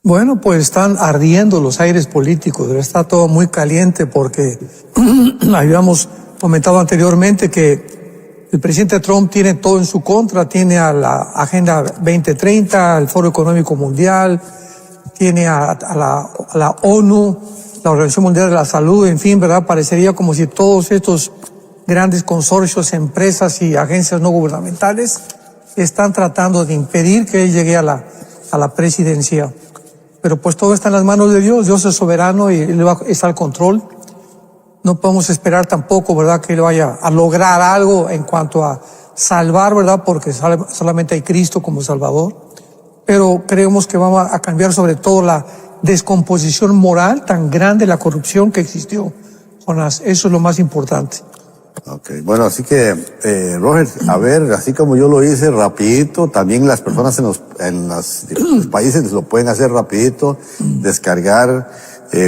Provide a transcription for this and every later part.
Bueno, pues están ardiendo los aires políticos, está todo muy caliente porque habíamos comentado anteriormente que el presidente Trump tiene todo en su contra, tiene a la Agenda 2030, al Foro Económico Mundial, tiene a la ONU, la Organización Mundial de la Salud, en fin, ¿verdad? Parecería como si todos estos grandes consorcios, empresas y agencias no gubernamentales están tratando de impedir que él llegue a la presidencia. Pero pues todo está en las manos de Dios. Dios es soberano y Él está al control. No podemos esperar tampoco, ¿verdad?, que Él vaya a lograr algo en cuanto a salvar, ¿verdad?, porque solamente hay Cristo como Salvador. Pero creemos que vamos a cambiar sobre todo la descomposición moral tan grande, la corrupción que existió, Jonás. Eso es lo más importante. Okay, bueno, así que, Roger, a ver, así como yo lo hice rapidito, también las personas en los países lo pueden hacer rapidito, descargar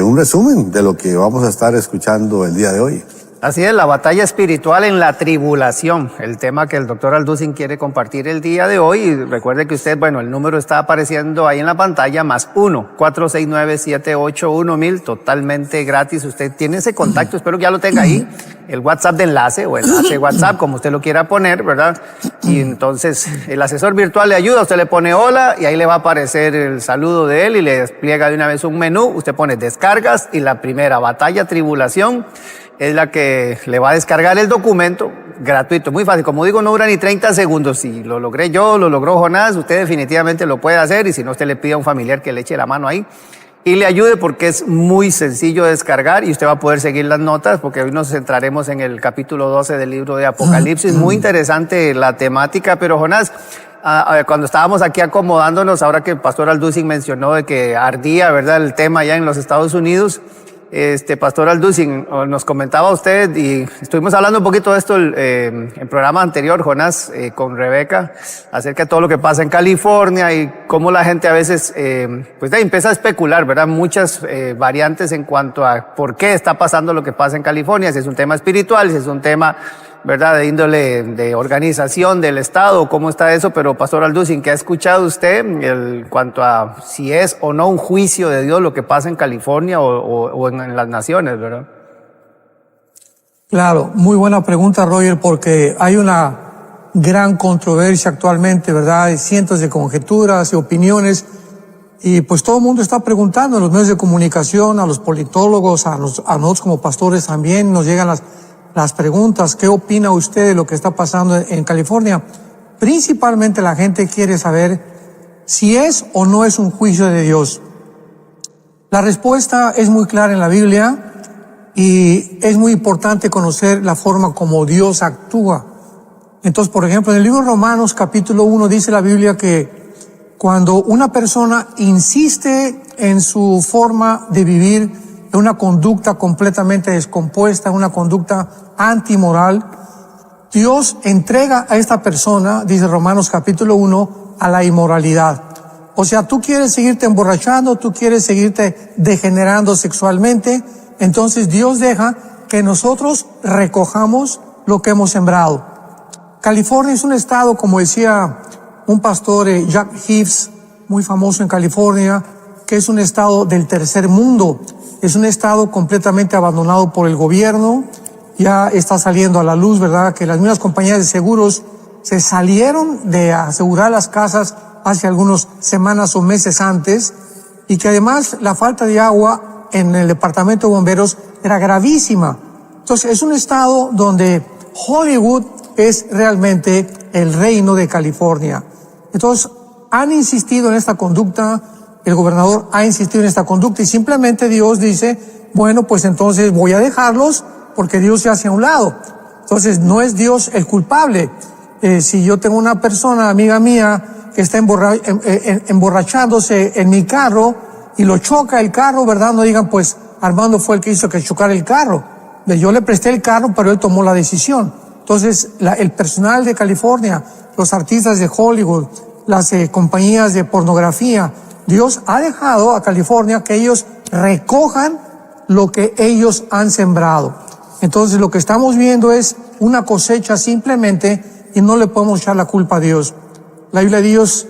un resumen de lo que vamos a estar escuchando el día de hoy. Así es, la batalla espiritual en la tribulación, el tema que el doctor Alducin quiere compartir el día de hoy. Y recuerde que usted, bueno, el número está apareciendo ahí en la pantalla, +1 469-781-1000, totalmente gratis. Usted tiene ese contacto, espero que ya lo tenga ahí, el WhatsApp de enlace o enlace WhatsApp, como usted lo quiera poner, ¿verdad? Y entonces el asesor virtual le ayuda, usted le pone hola y ahí le va a aparecer el saludo de él y le despliega de una vez un menú. Usted pone descargas y la primera, batalla tribulación, es la que le va a descargar el documento gratuito, muy fácil. Como digo, no dura ni 30 segundos. Si lo logré yo, lo logró Jonás, usted definitivamente lo puede hacer, y si no, usted le pide a un familiar que le eche la mano ahí y le ayude, porque es muy sencillo de descargar y usted va a poder seguir las notas, porque hoy nos centraremos en el capítulo 12 del libro de Apocalipsis. Muy interesante la temática, pero Jonás, cuando estábamos aquí acomodándonos, ahora que el pastor Alducin mencionó de que ardía, ¿verdad?, el tema ya en los Estados Unidos, pastor Alducin, nos comentaba usted, y estuvimos hablando un poquito de esto en el programa anterior, Jonás, con Rebeca, acerca de todo lo que pasa en California y cómo la gente a veces pues empieza a especular, ¿verdad? Muchas variantes en cuanto a por qué está pasando lo que pasa en California, si es un tema espiritual, si es un tema, ¿verdad?, de índole de organización del Estado, cómo está eso. Pero pastor Alducin, ¿qué ha escuchado usted en cuanto a si es o no un juicio de Dios lo que pasa en California o en las naciones, verdad? Claro, muy buena pregunta, Roger, porque hay una gran controversia actualmente, ¿verdad? Hay cientos de conjeturas y opiniones, y pues todo el mundo está preguntando en los medios de comunicación, a los politólogos, a nosotros como pastores también nos llegan las preguntas. ¿Qué opina usted de lo que está pasando en California? Principalmente la gente quiere saber si es o no es un juicio de Dios. La respuesta es muy clara en la Biblia, y es muy importante conocer la forma como Dios actúa. Entonces, por ejemplo, en el libro de Romanos, capítulo 1, dice la Biblia que cuando una persona insiste en su forma de vivir, en una conducta completamente descompuesta, una conducta antimoral, Dios entrega a esta persona, dice Romanos capítulo 1, a la inmoralidad. O sea, tú quieres seguirte emborrachando, tú quieres seguirte degenerando sexualmente, entonces Dios deja que nosotros recojamos lo que hemos sembrado. California es un estado, como decía un pastor, Jack Hibbs, muy famoso en California, que es un estado del tercer mundo. Es un estado completamente abandonado por el gobierno. Ya está saliendo a la luz, ¿verdad?, que las mismas compañías de seguros se salieron de asegurar las casas hace algunas semanas o meses antes, y que además la falta de agua en el departamento de bomberos era gravísima. Entonces es un estado donde Hollywood es realmente el reino de California. Entonces han insistido en esta conducta, el gobernador ha insistido en esta conducta, y simplemente Dios dice, bueno, pues entonces voy a dejarlos porque Dios se hace a un lado. Entonces no es Dios el culpable. Si yo tengo una persona, amiga mía, que está emborrachándose en mi carro y lo choca el carro, ¿verdad? No digan, pues Armando fue el que hizo que chocara el carro. Yo le presté el carro, pero él tomó la decisión. Entonces el personal de California, los artistas de Hollywood, las compañías de pornografía, Dios ha dejado a California que ellos recojan lo que ellos han sembrado. Entonces lo que estamos viendo es una cosecha simplemente, y no le podemos echar la culpa a Dios. La Biblia de Dios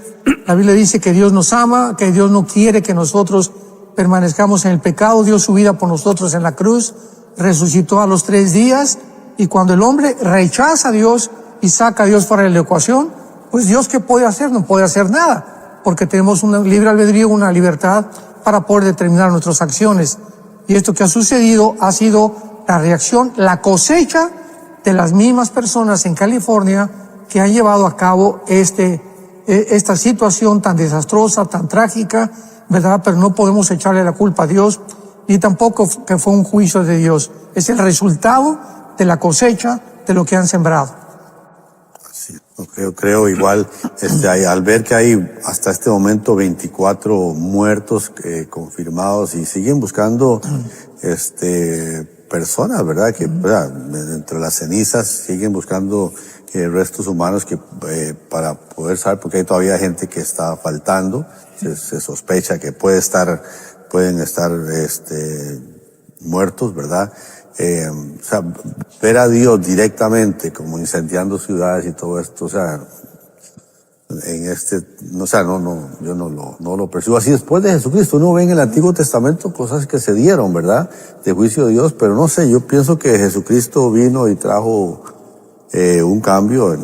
La Biblia dice que Dios nos ama, que Dios no quiere que nosotros permanezcamos en el pecado, dio su vida por nosotros en la cruz, resucitó a los 3 días, y cuando el hombre rechaza a Dios y saca a Dios fuera de la ecuación, pues Dios, ¿qué puede hacer? No puede hacer nada, porque tenemos un libre albedrío, una libertad para poder determinar nuestras acciones. Y esto que ha sucedido ha sido la reacción, la cosecha de las mismas personas en California que han llevado a cabo esta situación tan desastrosa, tan trágica, ¿verdad? Pero no podemos echarle la culpa a Dios, ni tampoco que fue un juicio de Dios. Es el resultado de la cosecha de lo que han sembrado. Sí, yo creo igual, al ver que hay hasta este momento 24 muertos confirmados y siguen buscando personas, ¿verdad? Que entre las cenizas siguen buscando restos humanos para poder saber, porque hay todavía gente que está faltando. Se sospecha que pueden estar muertos, ver a Dios directamente como incendiando ciudades y todo esto, yo no lo percibo así. Después de Jesucristo, uno ve en el Antiguo Testamento cosas que se dieron, ¿verdad? De juicio de Dios, pero no sé, yo pienso que Jesucristo vino y trajo un cambio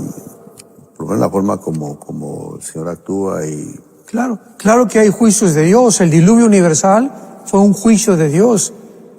por lo menos la forma como el Señor actúa y... Claro que hay juicios de Dios. El diluvio universal fue un juicio de Dios.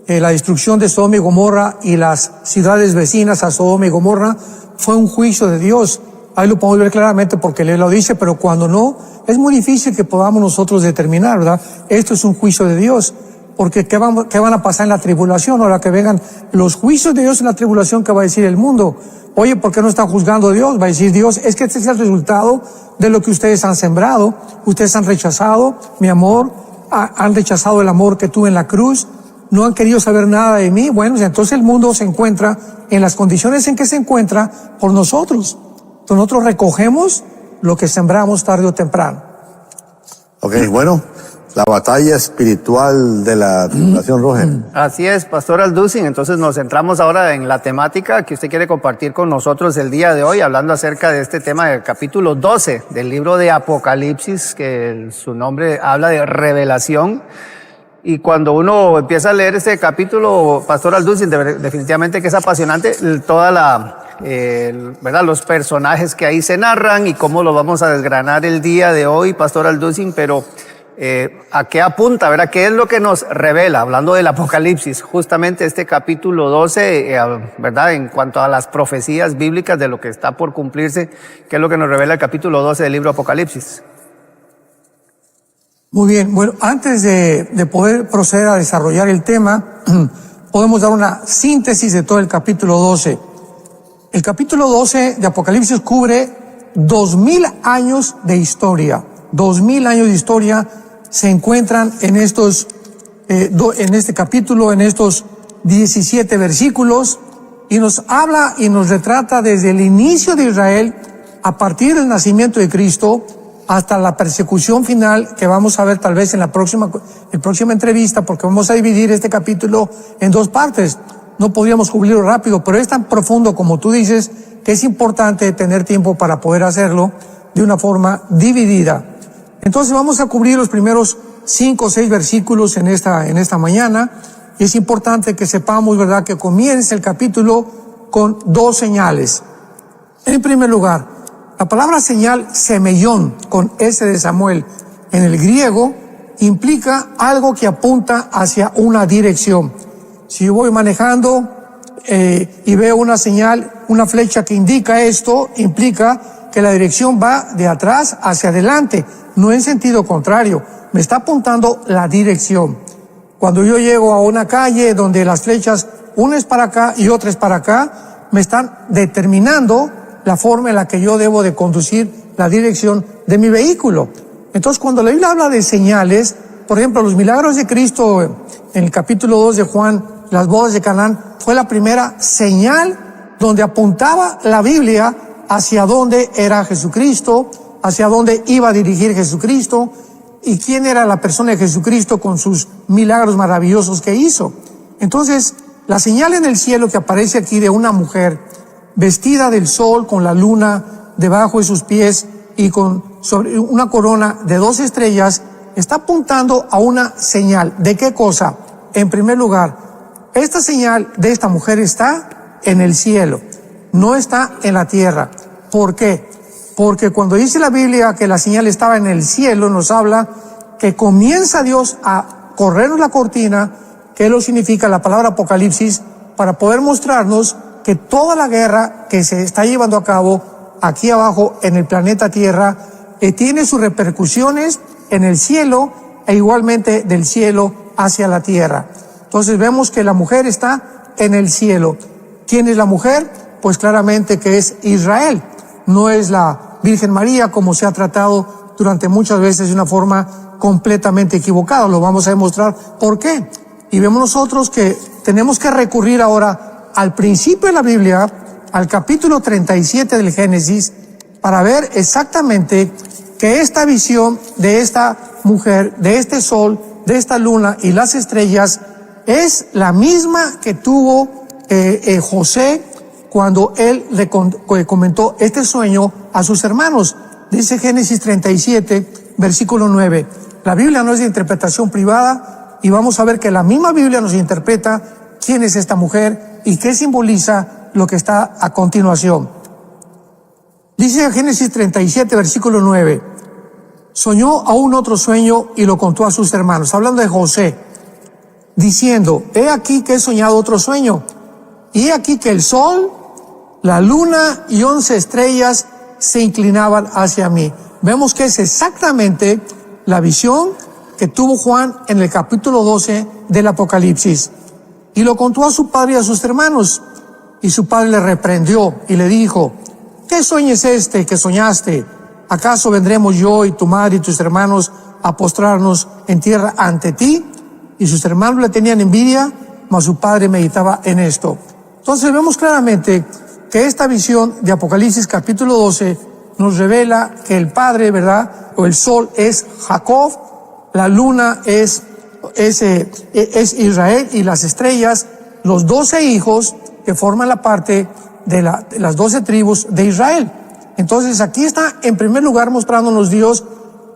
La destrucción de Sodoma y Gomorra y las ciudades vecinas a Sodoma y Gomorra fue un juicio de Dios. Ahí lo podemos ver claramente porque Él lo dice, pero cuando no, es muy difícil que podamos nosotros determinar, ¿verdad? Esto es un juicio de Dios. Porque ¿qué van a pasar en la tribulación? Ahora que vengan los juicios de Dios en la tribulación, ¿qué va a decir el mundo? Oye, ¿por qué no está juzgando Dios? Va a decir Dios, es que este es el resultado de lo que ustedes han sembrado. Ustedes han rechazado mi amor, han rechazado el amor que tuve en la cruz, no han querido saber nada de mí. Bueno, entonces el mundo se encuentra en las condiciones en que se encuentra por nosotros. Entonces nosotros recogemos lo que sembramos tarde o temprano. Ok, bueno. La batalla espiritual de la tribulación, Roger. Así es, Pastor Alducin. Entonces nos centramos ahora en la temática que usted quiere compartir con nosotros el día de hoy, hablando acerca de este tema del capítulo 12 del libro de Apocalipsis, que su nombre habla de revelación. Y cuando uno empieza a leer este capítulo, Pastor Alducin, definitivamente que es apasionante toda ¿verdad? Los personajes que ahí se narran y cómo lo vamos a desgranar el día de hoy, Pastor Alducin, pero ¿a qué apunta? ¿Verdad? ¿Qué es lo que nos revela? Hablando del Apocalipsis, justamente este capítulo 12, ¿verdad? En cuanto a las profecías bíblicas de lo que está por cumplirse, ¿qué es lo que nos revela el capítulo 12 del libro Apocalipsis? Muy bien, bueno, antes de poder proceder a desarrollar el tema, podemos dar una síntesis de todo el capítulo 12. El capítulo 12 de Apocalipsis cubre 2000 años de historia. 2000 años de historia se encuentran en en este capítulo, en estos 17 versículos, y nos habla y nos retrata desde el inicio de Israel, a partir del nacimiento de Cristo, hasta la persecución final, que vamos a ver tal vez en la próxima entrevista, porque vamos a dividir este capítulo en 2 partes. No podríamos cubrirlo rápido, pero es tan profundo como tú dices, que es importante tener tiempo para poder hacerlo de una forma dividida. Entonces vamos a cubrir los primeros 5 o 6 versículos en esta mañana, y es importante que sepamos, ¿verdad?, que comienza el capítulo con 2 señales. En primer lugar, la palabra señal, semellón, con S de Samuel, en el griego, implica algo que apunta hacia una dirección. Si yo voy manejando y veo una señal, una flecha que indica esto, implica que la dirección va de atrás hacia adelante, no en sentido contrario, me está apuntando la dirección. Cuando yo llego a una calle donde las flechas, una es para acá y otra es para acá, me están determinando la forma en la que yo debo de conducir la dirección de mi vehículo. Entonces, cuando la Biblia habla de señales, por ejemplo, los milagros de Cristo en el capítulo 2 de Juan, las bodas de Canaán, fue la primera señal donde apuntaba la Biblia hacia dónde era Jesucristo, hacia dónde iba a dirigir Jesucristo y quién era la persona de Jesucristo con sus milagros maravillosos que hizo. Entonces, la señal en el cielo que aparece aquí de una mujer vestida del sol con la luna debajo de sus pies y con sobre una corona de 2 estrellas, está apuntando a una señal. ¿De qué cosa? En primer lugar, esta señal de esta mujer está en el cielo, no está en la tierra. ¿Por qué? Porque cuando dice la Biblia que la señal estaba en el cielo, nos habla que comienza Dios a corrernos la cortina, que lo significa la palabra Apocalipsis, para poder mostrarnos que toda la guerra que se está llevando a cabo aquí abajo en el planeta Tierra tiene sus repercusiones en el cielo e igualmente del cielo hacia la tierra. Entonces vemos que la mujer está en el cielo. ¿Quién es la mujer? Pues claramente que es Israel. No es la Virgen María como se ha tratado durante muchas veces de una forma completamente equivocada. Lo vamos a demostrar por qué. Y vemos nosotros que tenemos que recurrir ahora al principio de la Biblia, al capítulo 37 del Génesis, para ver exactamente que esta visión de esta mujer, de este sol, de esta luna y las estrellas es la misma que tuvo José cuando él le comentó este sueño a sus hermanos. Dice Génesis 37, versículo 9. La Biblia no es de interpretación privada y vamos a ver que la misma Biblia nos interpreta quién es esta mujer y qué simboliza lo que está a continuación. Dice Génesis 37, versículo 9. Soñó aún otro sueño y lo contó a sus hermanos, hablando de José, diciendo, he aquí que he soñado otro sueño, y he aquí que el sol, la luna y 11 estrellas se inclinaban hacia mí. Vemos que es exactamente la visión que tuvo Juan en el capítulo 12 del Apocalipsis. Y lo contó a su padre y a sus hermanos, y su padre le reprendió y le dijo, ¿qué sueño es este que soñaste? ¿Acaso vendremos yo y tu madre y tus hermanos a postrarnos en tierra ante ti? Y sus hermanos le tenían envidia, mas su padre meditaba en esto. Entonces vemos claramente que esta visión de Apocalipsis capítulo 12 nos revela que el padre, ¿verdad? O el sol es Jacob, la luna es Israel y las estrellas, los 12 hijos que forman la parte de las 12 tribus de Israel. Entonces aquí está en primer lugar mostrándonos Dios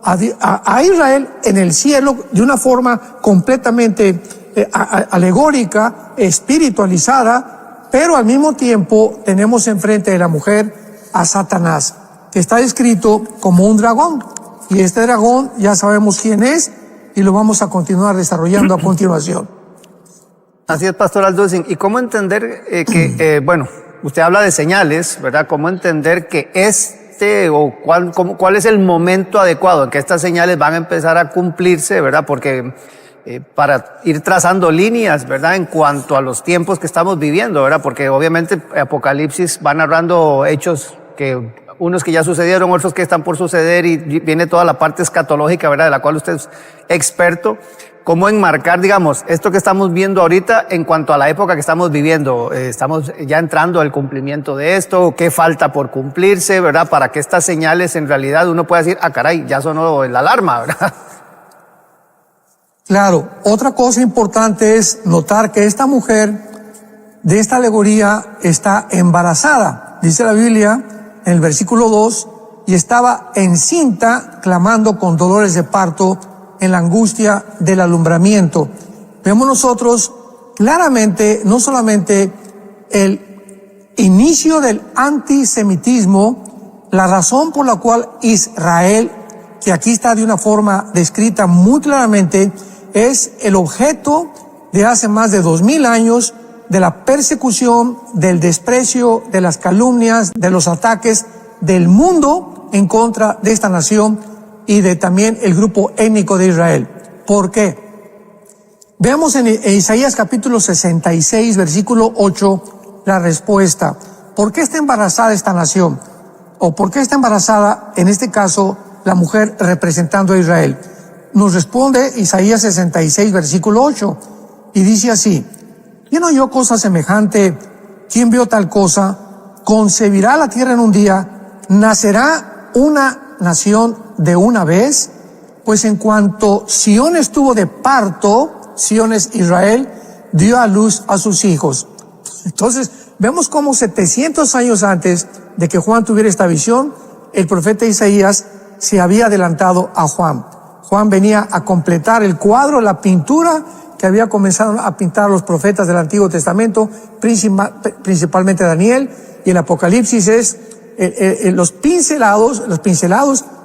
a Israel en el cielo de una forma completamente alegórica, espiritualizada, pero al mismo tiempo tenemos enfrente de la mujer a Satanás, que está descrito como un dragón. Y este dragón ya sabemos quién es y lo vamos a continuar desarrollando a continuación. Así es, Pastor Alducin. ¿Y cómo entender bueno, usted habla de señales, ¿verdad? ¿Cómo entender que cuál es el momento adecuado en que estas señales van a empezar a cumplirse, ¿verdad? Porque para ir trazando líneas, ¿verdad? En cuanto a los tiempos que estamos viviendo, ¿verdad? Porque obviamente Apocalipsis va narrando hechos unos que ya sucedieron, otros que están por suceder y viene toda la parte escatológica, ¿verdad? De la cual usted es experto. ¿Cómo enmarcar, digamos, esto que estamos viendo ahorita en cuanto a la época que estamos viviendo? Estamos ya entrando al cumplimiento de esto, ¿qué falta por cumplirse, verdad? Para que estas señales en realidad uno pueda decir, caray, ya sonó la alarma, ¿verdad? Claro, otra cosa importante es notar que esta mujer de esta alegoría está embarazada. Dice la Biblia en el versículo 2, y estaba encinta clamando con dolores de parto en la angustia del alumbramiento. Vemos nosotros claramente no solamente el inicio del antisemitismo, la razón por la cual Israel, que aquí está de una forma descrita muy claramente, es el objeto de hace más de 2000 años de la persecución, del desprecio, de las calumnias, de los ataques del mundo en contra de esta nación y de también el grupo étnico de Israel. ¿Por qué? Veamos en Isaías capítulo 66, versículo 8, la respuesta. ¿Por qué está embarazada esta nación? ¿O por qué está embarazada, en este caso, la mujer representando a Israel? Nos responde Isaías 66, versículo 8, y dice así, ¿quién oyó cosa semejante? ¿Quién vio tal cosa? ¿Concebirá la tierra en un día? ¿Nacerá una nación de una vez? Pues en cuanto Sión estuvo de parto, Sión es Israel, dio a luz a sus hijos. Entonces, vemos cómo 700 años antes de que Juan tuviera esta visión, el profeta Isaías se había adelantado a Juan. Juan venía a completar el cuadro, la pintura que había comenzado a pintar los profetas del Antiguo Testamento, principalmente Daniel, y el Apocalipsis es los pincelados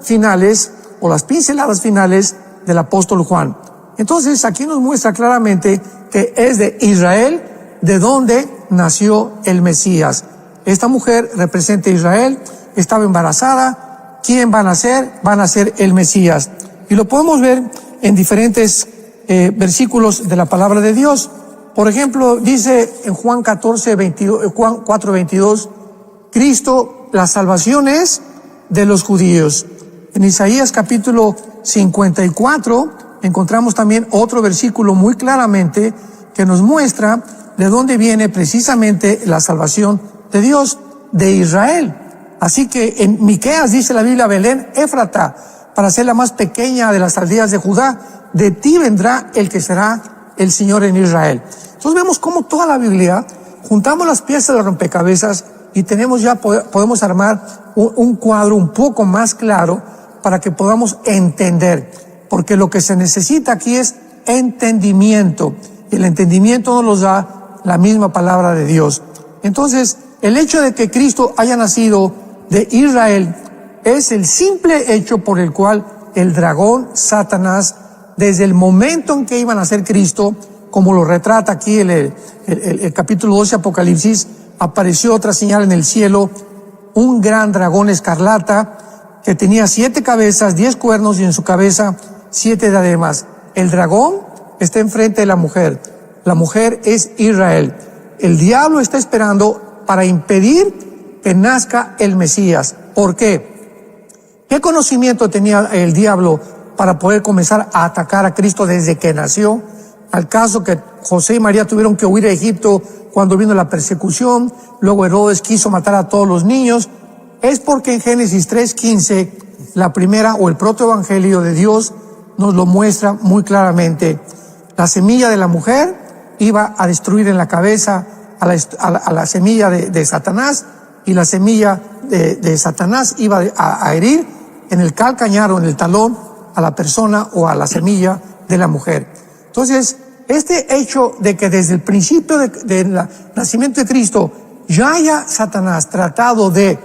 finales, o las pinceladas finales del apóstol Juan. Entonces aquí nos muestra claramente que es de Israel de donde nació el Mesías. Esta mujer representa a Israel, estaba embarazada. ¿Quién va a nacer? Va a nacer el Mesías. Y lo podemos ver en diferentes versículos de la palabra de Dios. Por ejemplo, dice en Juan 4:22, Cristo, la salvación es de los judíos. En Isaías capítulo 54 encontramos también otro versículo muy claramente que nos muestra de dónde viene precisamente la salvación de Dios, de Israel. Así que en Miqueas dice la Biblia, Belén Éfrata, para ser la más pequeña de las aldeas de Judá, de ti vendrá el que será el Señor en Israel. Entonces vemos cómo toda la Biblia, juntamos las piezas de rompecabezas y podemos armar un cuadro un poco más claro para que podamos entender. Porque lo que se necesita aquí es entendimiento. Y el entendimiento nos lo da la misma palabra de Dios. Entonces, el hecho de que Cristo haya nacido de Israel es el simple hecho por el cual el dragón, Satanás, desde el momento en que iba a nacer Cristo, como lo retrata aquí el capítulo 12 Apocalipsis, apareció otra señal en el cielo, un gran dragón escarlata que tenía 7 cabezas, 10 cuernos y en su cabeza 7 diademas. El dragón está enfrente de la mujer. La mujer es Israel. El diablo está esperando para impedir que nazca el Mesías. ¿Por qué? ¿Qué conocimiento tenía el diablo para poder comenzar a atacar a Cristo desde que nació? Al caso que José y María tuvieron que huir a Egipto cuando vino la persecución, luego Herodes quiso matar a todos los niños, es porque en Génesis 3:15, la primera o el protoevangelio de Dios nos lo muestra muy claramente. La semilla de la mujer iba a destruir en la cabeza a la semilla de Satanás, y la semilla de Satanás iba a herir en el calcañar o en el talón a la persona o a la semilla de la mujer. Entonces, este hecho de que desde el principio del nacimiento de Cristo ya haya Satanás tratado de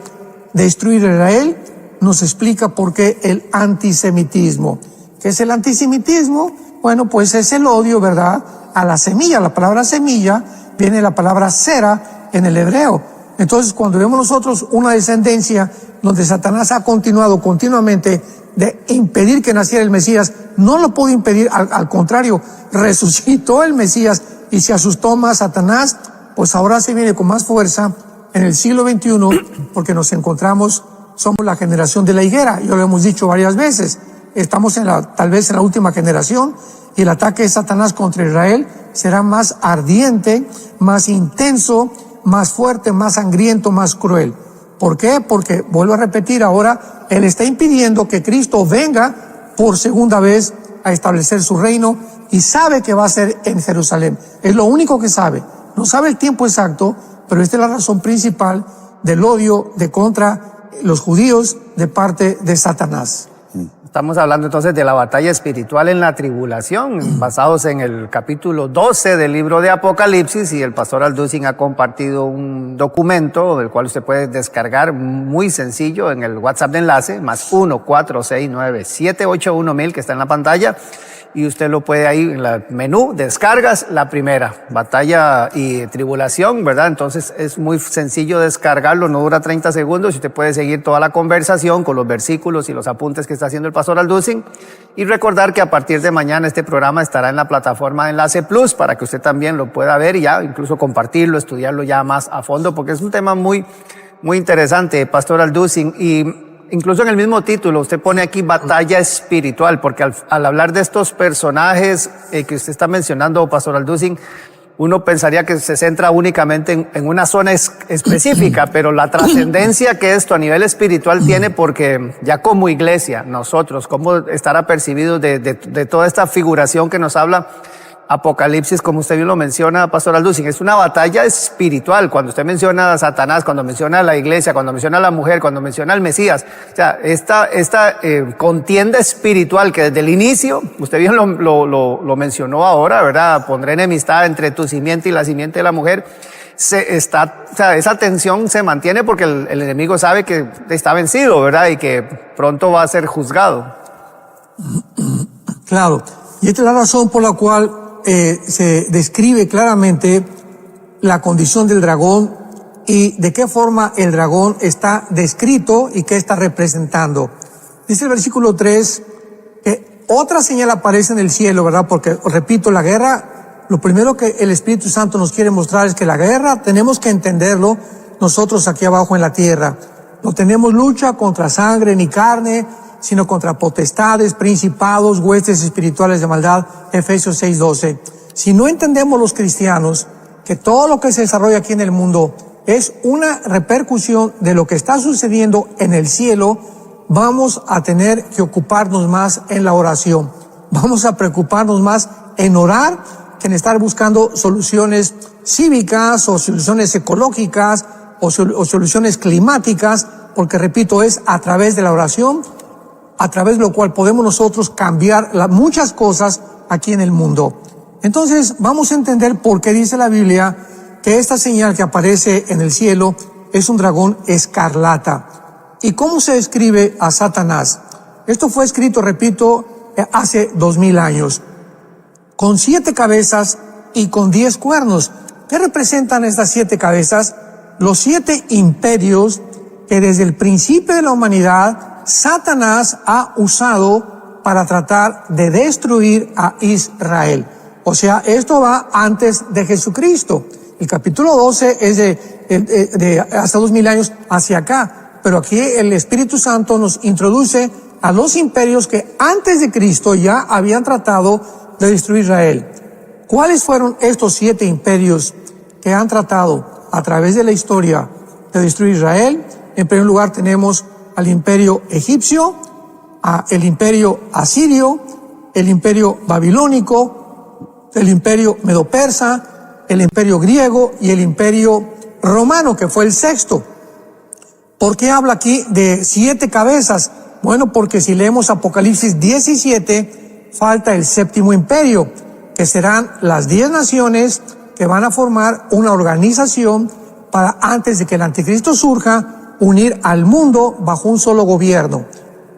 destruir a Israel, nos explica por qué el antisemitismo. ¿Qué es el antisemitismo? Bueno, pues es el odio, ¿verdad?, a la semilla. La palabra semilla viene de la palabra cera en el hebreo. Entonces, cuando vemos nosotros una descendencia donde Satanás ha continuado continuamente de impedir que naciera el Mesías, no lo pudo impedir, al contrario, resucitó el Mesías y se asustó más Satanás, pues ahora se viene con más fuerza en el siglo XXI, porque somos la generación de la higuera, ya lo hemos dicho varias veces, estamos tal vez en la última generación, y el ataque de Satanás contra Israel será más ardiente, más intenso, más fuerte, más sangriento, más cruel. ¿Por qué? Porque, vuelvo a repetir, ahora Él está impidiendo que Cristo venga por segunda vez a establecer su reino, y sabe que va a ser en Jerusalén. Es lo único que sabe. No sabe el tiempo exacto, pero esta es la razón principal del odio contra los judíos de parte de Satanás. Estamos hablando entonces de la batalla espiritual en la tribulación, basados en el capítulo 12 del libro de Apocalipsis, y el pastor Alducin ha compartido un documento del cual usted puede descargar muy sencillo en el WhatsApp de enlace, +1 469 781 1000, que está en la pantalla, y usted lo puede ahí en el menú, descargas la primera, batalla y tribulación, ¿verdad? Entonces es muy sencillo descargarlo, no dura 30 segundos y usted puede seguir toda la conversación con los versículos y los apuntes que está haciendo el pastor Alducin. Y recordar que a partir de mañana este programa estará en la plataforma Enlace Plus para que usted también lo pueda ver y ya incluso compartirlo, estudiarlo ya más a fondo, porque es un tema muy, muy interesante, pastor Alducin. Y incluso en el mismo título usted pone aquí batalla espiritual, porque al hablar de estos personajes que usted está mencionando, pastor Alducin, uno pensaría que se centra únicamente en una zona específica, pero la trascendencia que esto a nivel espiritual tiene, porque ya como iglesia, nosotros, cómo estará percibido de toda esta figuración que nos habla Apocalipsis, como usted bien lo menciona, Pastor Alducin, es una batalla espiritual. Cuando usted menciona a Satanás, cuando menciona a la iglesia, cuando menciona a la mujer, cuando menciona al Mesías, o sea, esta contienda espiritual que desde el inicio, usted bien lo mencionó ahora, ¿verdad? Pondré enemistad entre tu simiente y la simiente de la mujer. O sea, esa tensión se mantiene porque el enemigo sabe que está vencido, ¿verdad? Y que pronto va a ser juzgado. Claro. Y esta es la razón por la cual se describe claramente la condición del dragón y de qué forma el dragón está descrito y qué está representando. Dice el versículo 3 que otra señal aparece en el cielo, ¿verdad? Porque, repito, la guerra, lo primero que el Espíritu Santo nos quiere mostrar es que la guerra tenemos que entenderlo nosotros aquí abajo en la tierra. No tenemos lucha contra sangre ni carne, sino contra potestades, principados, huestes espirituales de maldad, Efesios 6:12. Si no entendemos los cristianos que todo lo que se desarrolla aquí en el mundo es una repercusión de lo que está sucediendo en el cielo, vamos a tener que ocuparnos más en la oración. Vamos a preocuparnos más en orar que en estar buscando soluciones cívicas o soluciones ecológicas o soluciones climáticas, porque repito, es a través de la oración a través de lo cual podemos nosotros cambiar muchas cosas aquí en el mundo. Entonces, vamos a entender por qué dice la Biblia que esta señal que aparece en el cielo es un dragón escarlata. ¿Y cómo se describe a Satanás? Esto fue escrito, repito, hace 2000 años. Con 7 cabezas y con 10 cuernos. ¿Qué representan estas 7 cabezas? Los 7 imperios que desde el principio de la humanidad Satanás ha usado para tratar de destruir a Israel. O sea, esto va antes de Jesucristo. El capítulo 12 es de hasta 2000 años hacia acá. Pero aquí el Espíritu Santo nos introduce a los imperios que antes de Cristo ya habían tratado de destruir Israel. ¿Cuáles fueron estos 7 imperios que han tratado a través de la historia de destruir Israel? En primer lugar tenemos al imperio egipcio, el imperio asirio, el imperio babilónico, el imperio medo-persa, el imperio griego y el imperio romano, que fue el 6º. ¿Por qué habla aquí de 7 cabezas? Bueno, porque si leemos Apocalipsis 17, falta el 7º imperio, que serán las 10 naciones que van a formar una organización para, antes de que el anticristo surja, unir al mundo bajo un solo gobierno.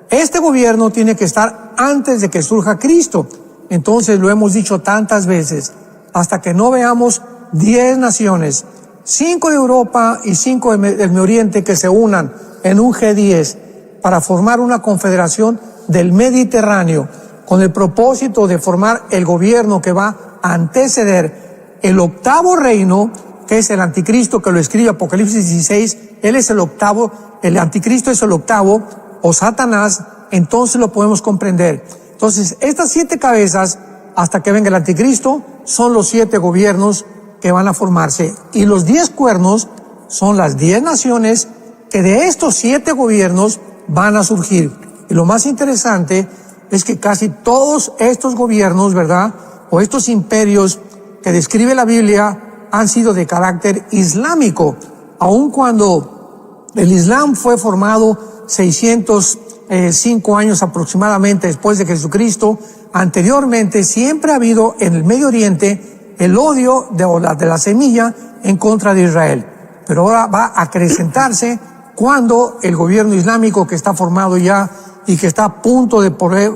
Este gobierno tiene que estar antes de que surja Cristo. Entonces, lo hemos dicho tantas veces, hasta que no veamos 10 naciones, 5 de Europa y 5 del Medio Oriente, que se unan en un G10 para formar una confederación del Mediterráneo con el propósito de formar el gobierno que va a anteceder el 8º reino, que es el anticristo, que lo escribe Apocalipsis 16, él es el 8º, el anticristo es el 8º, o Satanás, entonces lo podemos comprender. Entonces, estas 7 cabezas, hasta que venga el anticristo, son los 7 gobiernos que van a formarse. Y los 10 cuernos son las 10 naciones que de estos 7 gobiernos van a surgir. Y lo más interesante es que casi todos estos gobiernos, ¿verdad?, o estos imperios que describe la Biblia, han sido de carácter islámico, aun cuando el Islam fue formado 605 años aproximadamente después de Jesucristo. Anteriormente siempre ha habido en el Medio Oriente el odio de la semilla en contra de Israel, pero ahora va a acrecentarse cuando el gobierno islámico que está formado ya y que está a punto de poder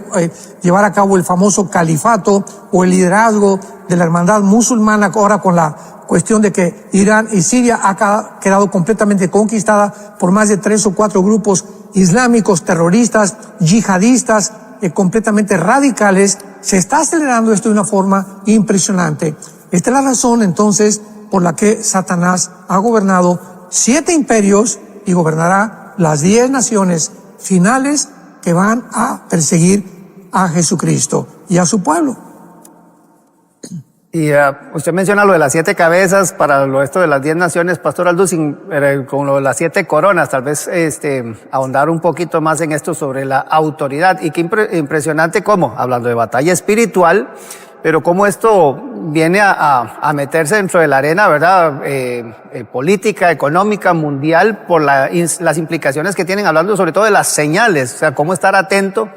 llevar a cabo el famoso califato o el liderazgo de la hermandad musulmana, ahora con la cuestión de que Irán y Siria ha quedado completamente conquistada por más de 3 o 4 grupos islámicos, terroristas, yihadistas, completamente radicales. Se está acelerando esto de una forma impresionante. Esta es la razón entonces por la que Satanás ha gobernado 7 imperios y gobernará las 10 naciones finales que van a perseguir a Jesucristo y a su pueblo. Y usted menciona lo de las 7 cabezas para esto de las 10 naciones, Pastor Alducin, con lo de las 7 coronas, tal vez ahondar un poquito más en esto sobre la autoridad. Y qué impresionante cómo, hablando de batalla espiritual, pero cómo esto viene a meterse dentro de la arena, ¿verdad? Política, económica, mundial, por las implicaciones que tienen, hablando sobre todo de las señales, o sea, cómo estar atento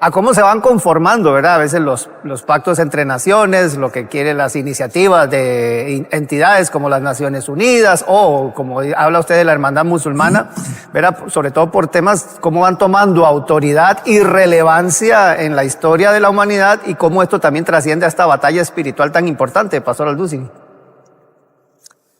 a cómo se van conformando, ¿verdad? A veces los pactos entre naciones, lo que quieren las iniciativas de entidades como las Naciones Unidas o como habla usted de la hermandad musulmana, ¿verdad? Sobre todo por temas cómo van tomando autoridad y relevancia en la historia de la humanidad y cómo esto también trasciende a esta batalla espiritual tan importante, Pastor Alducin.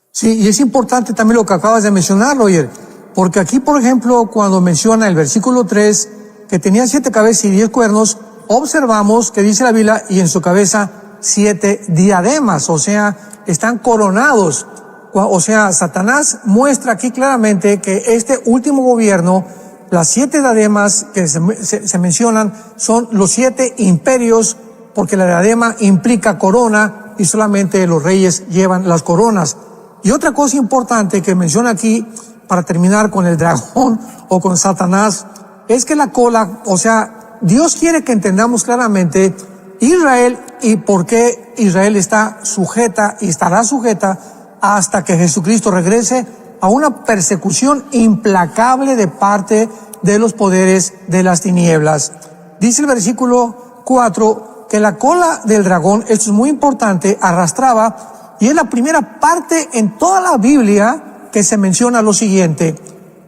Sí, y es importante también lo que acabas de mencionar, Roger, porque aquí, por ejemplo, cuando menciona el versículo 3, que tenía 7 cabezas y 10 cuernos, observamos que dice la Biblia, y en su cabeza 7 diademas, o sea, están coronados. O sea, Satanás muestra aquí claramente que este último gobierno, las 7 diademas que se mencionan, son los 7 imperios, porque la diadema implica corona y solamente los reyes llevan las coronas. Y otra cosa importante que menciona aquí, para terminar con el dragón o con Satanás, es que la cola, o sea, Dios quiere que entendamos claramente Israel y por qué Israel está sujeta y estará sujeta hasta que Jesucristo regrese a una persecución implacable de parte de los poderes de las tinieblas. Dice el versículo 4 que la cola del dragón, esto es muy importante, arrastraba, y es la primera parte en toda la Biblia que se menciona lo siguiente: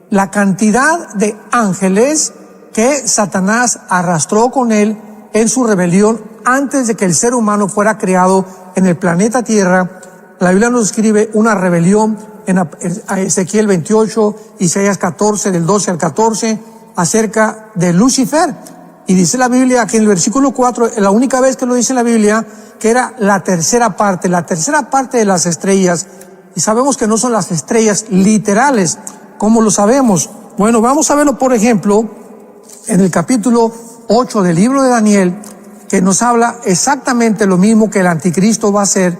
la cantidad de ángeles que Satanás arrastró con él en su rebelión antes de que el ser humano fuera creado en el planeta Tierra. La Biblia nos describe una rebelión en Ezequiel 28, Isaías 14, del 12 al 14, acerca de Lucifer. Y dice la Biblia que en el versículo 4, la única vez que lo dice la Biblia, que era la tercera parte de las estrellas. Y sabemos que no son las estrellas literales. ¿Cómo lo sabemos? Bueno, vamos a verlo, por ejemplo, en el capítulo 8 del libro de Daniel, que nos habla exactamente lo mismo que el anticristo va a hacer,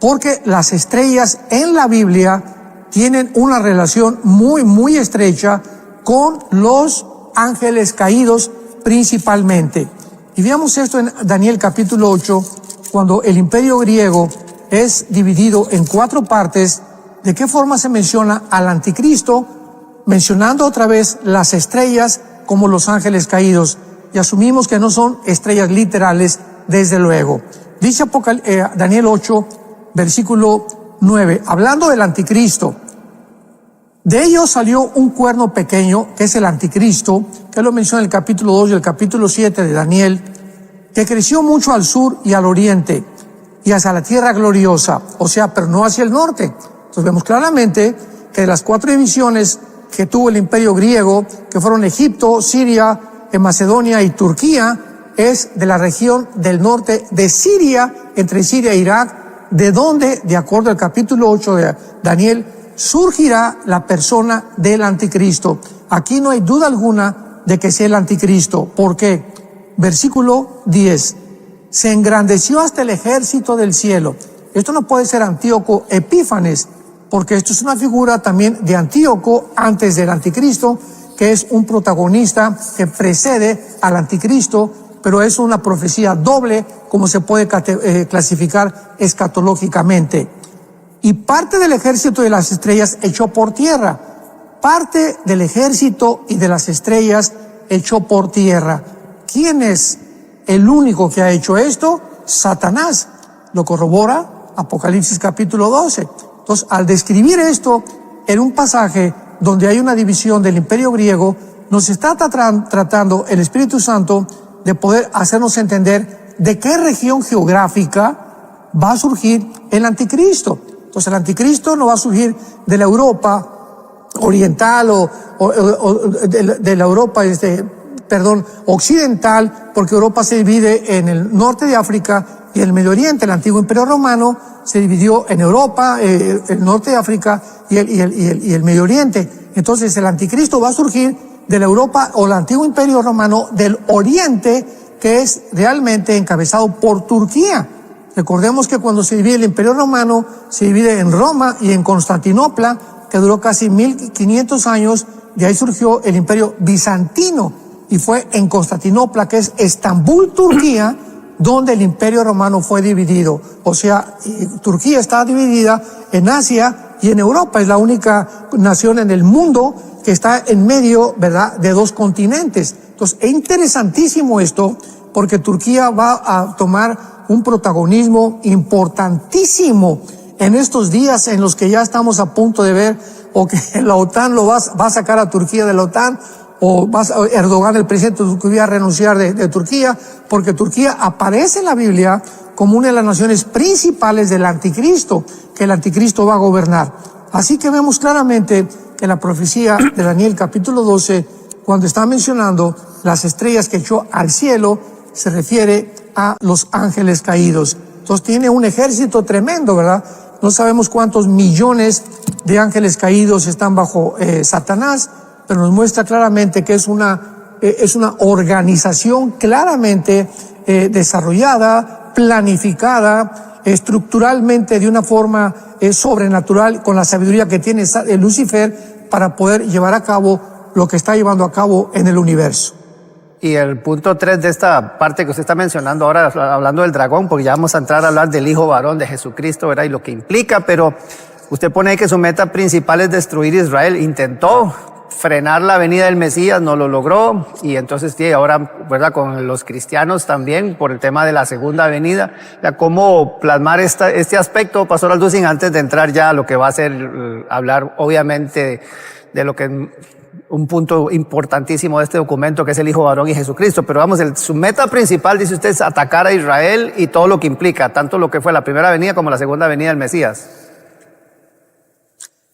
porque las estrellas en la Biblia tienen una relación muy, muy estrecha con los ángeles caídos principalmente. Y veamos esto en Daniel capítulo 8, cuando el imperio griego es dividido en 4 partes. ¿De qué forma se menciona al anticristo? Mencionando otra vez las estrellas como los ángeles caídos. Y asumimos que no son estrellas literales, desde luego. Dice Daniel 8, versículo 9, hablando del anticristo: de ellos salió un cuerno pequeño, que es el anticristo, que lo menciona en el capítulo 2 y el capítulo 7 de Daniel, que creció mucho al sur y al oriente, y hacia la tierra gloriosa, o sea, pero no hacia el norte. Entonces vemos claramente que de las 4 divisiones que tuvo el imperio griego, que fueron Egipto, Siria, Macedonia y Turquía, es de la región del norte de Siria, entre Siria e Irak, de donde, de acuerdo al capítulo 8 de Daniel, surgirá la persona del anticristo. Aquí no hay duda alguna de que sea el anticristo. ¿Por qué? Versículo 10. Se engrandeció hasta el ejército del cielo. Esto no puede ser Antíoco Epífanes, porque esto es una figura también de Antíoco antes del anticristo, que es un protagonista que precede al anticristo, pero es una profecía doble, como se puede clasificar escatológicamente. Y parte del ejército de las estrellas echó por tierra. Parte del ejército y de las estrellas echó por tierra. ¿Quién es el único que ha hecho esto? Satanás. Lo corrobora Apocalipsis capítulo 12. Entonces, al describir esto en un pasaje donde hay una división del imperio griego, nos está tratando el Espíritu Santo de poder hacernos entender de qué región geográfica va a surgir el anticristo. Entonces, el anticristo no va a surgir de la Europa oriental o de la Europa occidental, porque Europa se divide en el norte de África y el Medio Oriente. El antiguo imperio romano se dividió en Europa, el norte de África y el Medio Oriente. Entonces el anticristo va a surgir de la Europa o el antiguo imperio romano del Oriente, que es realmente encabezado por Turquía. Recordemos que cuando se divide el imperio romano, se divide en Roma y en Constantinopla, que duró casi 1500 años. De ahí surgió el imperio bizantino, y fue en Constantinopla, que es Estambul, Turquía, donde el Imperio Romano fue dividido. O sea, Turquía está dividida en Asia y en Europa. Es la única nación en el mundo que está en medio, ¿verdad?, de dos continentes. Entonces, es interesantísimo esto, porque Turquía va a tomar un protagonismo importantísimo en estos días en los que ya estamos a punto de ver o que la OTAN va a sacar a Turquía de la OTAN, o Erdogan, el presidente de Turquía, va a renunciar de Turquía, porque Turquía aparece en la Biblia como una de las naciones principales del anticristo, que el anticristo va a gobernar. Así que vemos claramente en la profecía de Daniel capítulo 12, cuando está mencionando las estrellas que echó al cielo, se refiere a los ángeles caídos. Entonces tiene un ejército tremendo, ¿verdad? No sabemos cuántos millones de ángeles caídos están bajo Satanás, pero nos muestra claramente que es una organización claramente desarrollada, planificada, estructuralmente de una forma sobrenatural, con la sabiduría que tiene Lucifer para poder llevar a cabo lo que está llevando a cabo en el universo. Y el punto 3 de esta parte que usted está mencionando ahora, hablando del dragón, porque ya vamos a entrar a hablar del Hijo Varón de Jesucristo, ¿verdad? Y lo que implica, pero usted pone ahí que su meta principal es destruir Israel. Intentó frenar la venida del Mesías, no lo logró, y entonces sí, ahora, ¿verdad?, con los cristianos también, por el tema de la segunda venida. ¿Cómo plasmar este aspecto, Pastor Alducin, antes de entrar ya a lo que va a ser hablar, obviamente, de lo que un punto importantísimo de este documento, que es el Hijo Varón y Jesucristo? Pero vamos, su meta principal, dice usted, es atacar a Israel y todo lo que implica, tanto lo que fue la primera venida como la segunda venida del Mesías.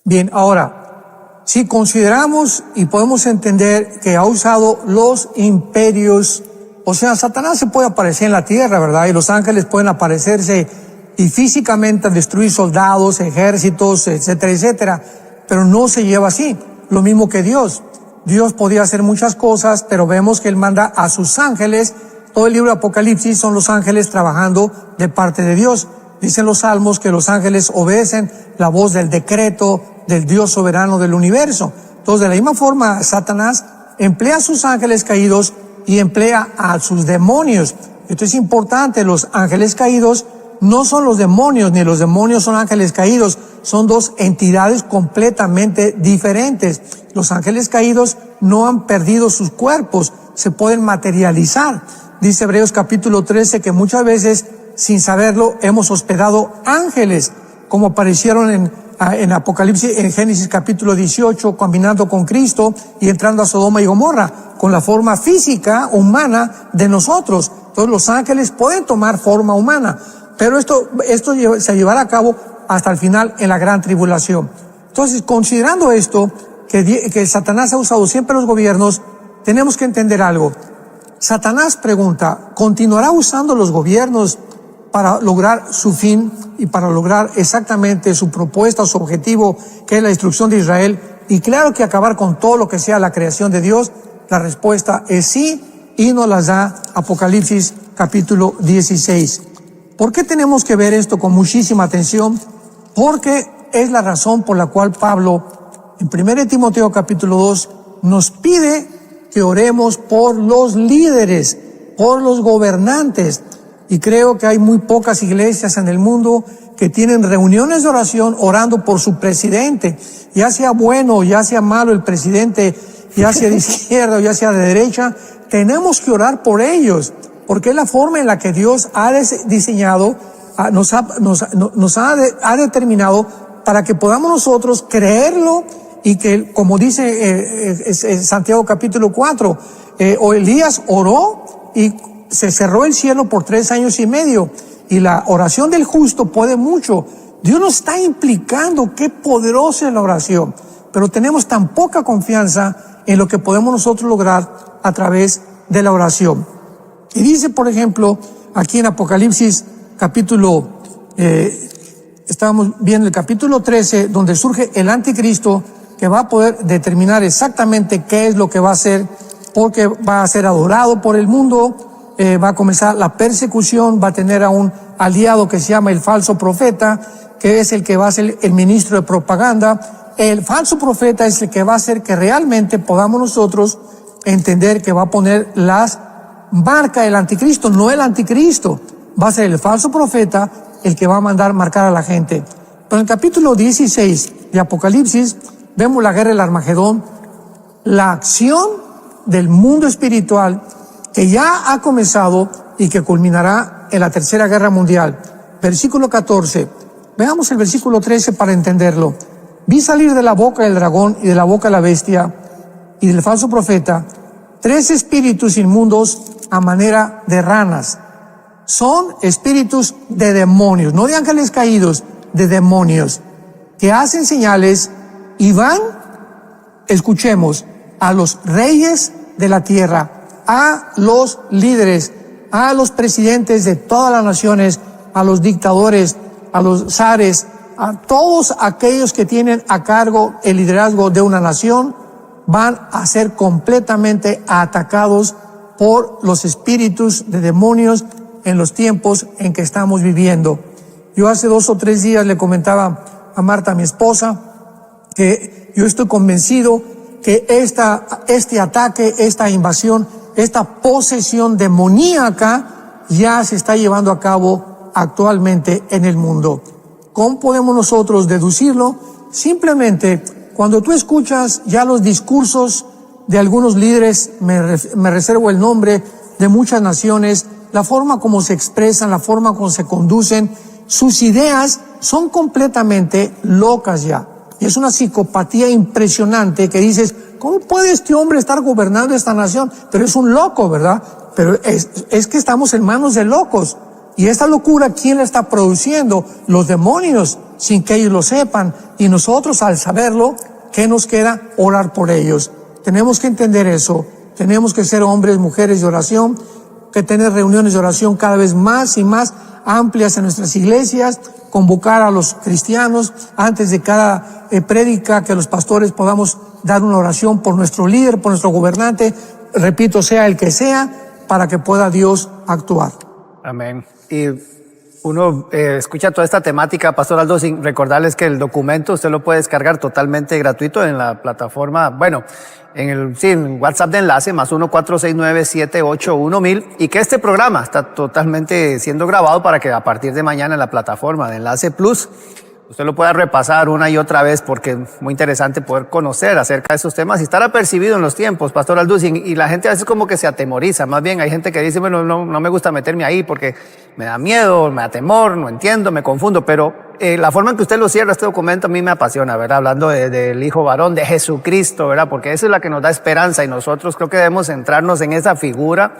Bien, ahora, si consideramos y podemos entender que ha usado los imperios, o sea, Satanás se puede aparecer en la tierra, ¿verdad? Y los ángeles pueden aparecerse y físicamente destruir soldados, ejércitos, etcétera, etcétera, pero no se lleva así. Lo mismo que Dios. Dios podía hacer muchas cosas, pero vemos que Él manda a sus ángeles. Todo el libro de Apocalipsis son los ángeles trabajando de parte de Dios. Dicen los salmos que los ángeles obedecen la voz del decreto del Dios soberano del universo. Entonces, de la misma forma, Satanás emplea a sus ángeles caídos y emplea a sus demonios. Esto es importante. Los ángeles caídos no son los demonios, ni los demonios son ángeles caídos. Son dos entidades completamente diferentes. Los ángeles caídos no han perdido sus cuerpos, se pueden materializar. Dice Hebreos capítulo 13 que muchas veces, sin saberlo, hemos hospedado ángeles, como aparecieron en Apocalipsis, en Génesis capítulo 18, caminando con Cristo y entrando a Sodoma y Gomorra, con la forma física, humana de nosotros. Entonces los ángeles pueden tomar forma humana, pero esto se llevará a cabo hasta el final en la gran tribulación. Entonces, considerando esto, que Satanás ha usado siempre los gobiernos, tenemos que entender algo. Satanás pregunta, ¿continuará usando los gobiernos para lograr su fin y para lograr exactamente su propuesta, su objetivo, que es la destrucción de Israel? Y claro que acabar con todo lo que sea la creación de Dios. La respuesta es sí, y nos las da Apocalipsis capítulo 16. ¿Por qué tenemos que ver esto con muchísima atención? Porque es la razón por la cual Pablo, en 1 Timoteo capítulo 2, nos pide que oremos por los líderes, por los gobernantes. Y creo que hay muy pocas iglesias en el mundo que tienen reuniones de oración orando por su presidente. Ya sea bueno o ya sea malo el presidente, ya sea de izquierda o ya sea de derecha, tenemos que orar por ellos, porque es la forma en la que Dios ha diseñado, ha determinado para que podamos nosotros creerlo y que, como dice Santiago capítulo 4, Elías oró y se cerró el cielo por 3 años y medio, y la oración del justo puede mucho. Dios nos está implicando qué poderosa es la oración, pero tenemos tan poca confianza en lo que podemos nosotros lograr a través de la oración. Y dice, por ejemplo, aquí en Apocalipsis capítulo, estábamos viendo el capítulo 13, donde surge el anticristo, que va a poder determinar exactamente qué es lo que va a hacer, porque va a ser adorado por el mundo. Va a comenzar la persecución, va a tener a un aliado que se llama el falso profeta, que es el que va a ser el ministro de propaganda. El falso profeta es el que va a hacer que realmente podamos nosotros entender que va a poner las marca el anticristo, no el anticristo. Va a ser el falso profeta el que va a mandar marcar a la gente. Pero en el capítulo 16 de Apocalipsis vemos la guerra del Armagedón, la acción del mundo espiritual que ya ha comenzado y que culminará en la Tercera Guerra Mundial. Versículo 14. Veamos el versículo 13 para entenderlo. Vi salir de la boca del dragón y de la boca de la bestia y del falso profeta 3 espíritus inmundos a manera de ranas. Son espíritus de demonios, no de ángeles caídos, de demonios, que hacen señales y van, escuchemos, a los reyes de la tierra, a los líderes, a los presidentes de todas las naciones, a los dictadores, a los zares, a todos aquellos que tienen a cargo el liderazgo de una nación, van a ser completamente atacados por los espíritus de demonios en los tiempos en que estamos viviendo. Yo hace 2 o 3 días le comentaba a Marta, mi esposa, que yo estoy convencido que este ataque, esta invasión, esta posesión demoníaca ya se está llevando a cabo actualmente en el mundo. ¿Cómo podemos nosotros deducirlo? Simplemente, cuando tú escuchas ya los discursos de algunos líderes, me reservo el nombre, de muchas naciones, la forma como se expresan, la forma como se conducen, sus ideas son completamente locas ya. Y es una psicopatía impresionante que dices, ¿cómo puede este hombre estar gobernando esta nación? Pero es un loco, ¿verdad? Pero es que estamos en manos de locos. Y esta locura, ¿quién la está produciendo? Los demonios, sin que ellos lo sepan. Y nosotros, al saberlo, ¿qué nos queda? Orar por ellos. Tenemos que entender eso. Tenemos que ser hombres, mujeres de oración, que tener reuniones de oración cada vez más y más amplias en nuestras iglesias, convocar a los cristianos antes de cada prédica, que los pastores podamos dar una oración por nuestro líder, por nuestro gobernante, repito, sea el que sea, para que pueda Dios actuar. Amén. Y uno escucha toda esta temática, Pastor Aldo, sin recordarles que el documento usted lo puede descargar totalmente gratuito en la plataforma, bueno, en WhatsApp de enlace, más 1-469-781000, y que este programa está totalmente siendo grabado para que a partir de mañana en la plataforma de Enlace Plus usted lo pueda repasar una y otra vez, porque es muy interesante poder conocer acerca de estos temas y estar apercibido en los tiempos, Pastor Alducin. Y la gente a veces como que se atemoriza. Más bien hay gente que dice, bueno, no me gusta meterme ahí porque me da miedo, me da temor, no entiendo, me confundo. Pero la forma en que usted lo cierra este documento a mí me apasiona, ¿verdad? Hablando del Hijo Varón, de Jesucristo, ¿verdad? Porque esa es la que nos da esperanza y nosotros creo que debemos centrarnos en esa figura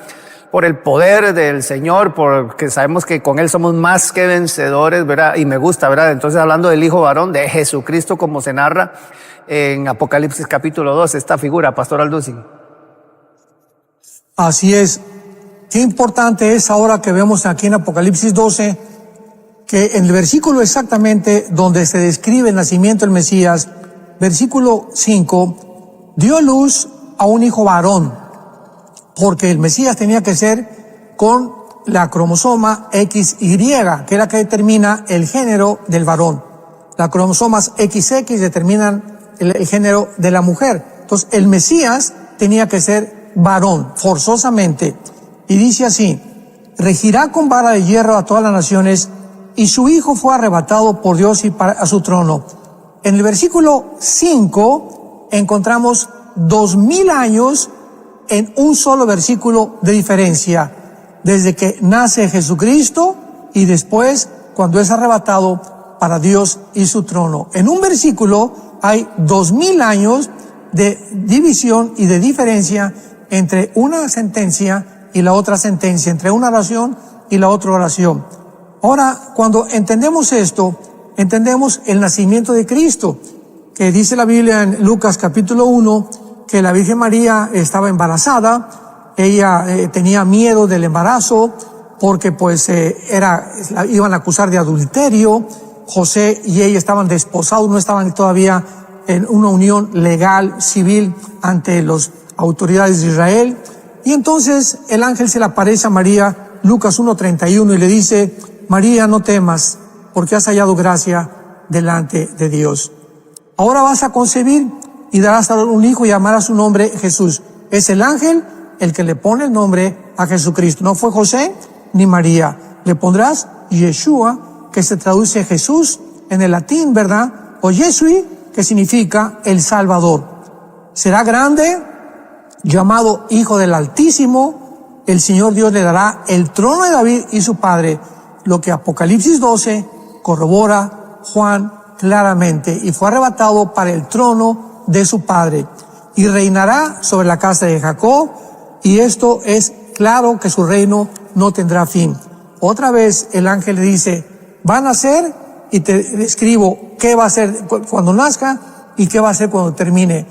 por el poder del Señor, porque sabemos que con Él somos más que vencedores, ¿verdad? Y me gusta, ¿verdad? Entonces, hablando del Hijo Varón, de Jesucristo, como se narra en Apocalipsis capítulo 2, esta figura, Pastor Alducin. Así es. Qué importante es ahora que vemos aquí en Apocalipsis 12, que en el versículo exactamente donde se describe el nacimiento del Mesías, versículo 5, dio luz a un hijo varón, porque el Mesías tenía que ser con la cromosoma XY, que es la que determina el género del varón. Las cromosomas XX determinan el género de la mujer. Entonces, el Mesías tenía que ser varón, forzosamente. Y dice así, regirá con vara de hierro a todas las naciones, y su hijo fue arrebatado por Dios y a su trono. En el versículo 5 encontramos 2000 años en un solo versículo de diferencia, desde que nace Jesucristo y después cuando es arrebatado para Dios y su trono. En un versículo hay 2000 años de división y de diferencia entre una sentencia y la otra sentencia, entre una oración y la otra oración. Ahora, cuando entendemos esto, entendemos el nacimiento de Cristo, que dice la Biblia en Lucas capítulo 1, que la Virgen María estaba embarazada. Ella tenía miedo del embarazo porque pues iban a acusar de adulterio. José y ella estaban desposados, no estaban todavía en una unión legal, civil, ante las autoridades de Israel. Y entonces el ángel se le aparece a María, Lucas 1:31, y le dice, María, no temas, porque has hallado gracia delante de Dios. Ahora vas a concebir y darás a un hijo y llamarás su nombre Jesús. Es el ángel el que le pone el nombre a Jesucristo. No fue José ni María. Le pondrás Yeshua, que se traduce Jesús en el latín, ¿verdad? O Yesui, que significa el Salvador. Será grande, llamado Hijo del Altísimo. El Señor Dios le dará el trono de David y su padre, lo que Apocalipsis 12 corrobora Juan claramente, y fue arrebatado para el trono de su padre y reinará sobre la casa de Jacob, y esto es claro que su reino no tendrá fin. Otra vez el ángel le dice, va a nacer, y te describo qué va a hacer cuando nazca y qué va a hacer cuando termine.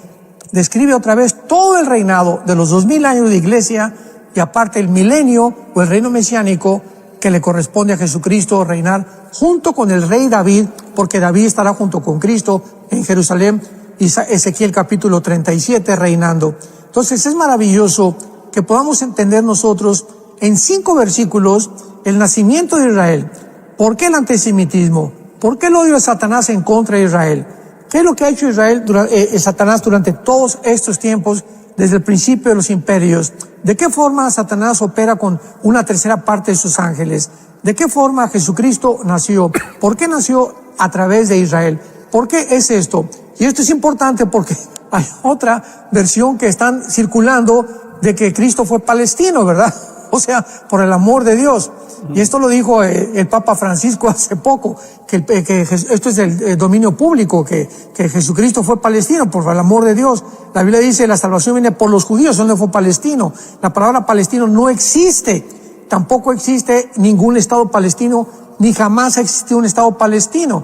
Describe otra vez todo el reinado de los 2000 años de iglesia, y aparte el milenio o el reino mesiánico que le corresponde a Jesucristo reinar junto con el rey David, porque David estará junto con Cristo en Jerusalén, y Ezequiel capítulo 37 reinando. Entonces es maravilloso que podamos entender nosotros en 5 versículos el nacimiento de Israel. ¿Por qué el antisemitismo? ¿Por qué el odio de Satanás en contra de Israel? ¿Qué es lo que ha hecho Satanás durante todos estos tiempos, desde el principio de los imperios? ¿De qué forma Satanás opera con una tercera parte de sus ángeles? ¿De qué forma Jesucristo nació? ¿Por qué nació a través de Israel? ¿Por qué es esto? Y esto es importante porque hay otra versión que están circulando de que Cristo fue palestino, ¿verdad? O sea, por el amor de Dios. Y esto lo dijo el Papa Francisco hace poco, que esto es el dominio público, que Jesucristo fue palestino por el amor de Dios. La Biblia dice, la salvación viene por los judíos, donde fue palestino. La palabra palestino no existe. Tampoco existe ningún estado palestino, ni jamás ha existido un estado palestino.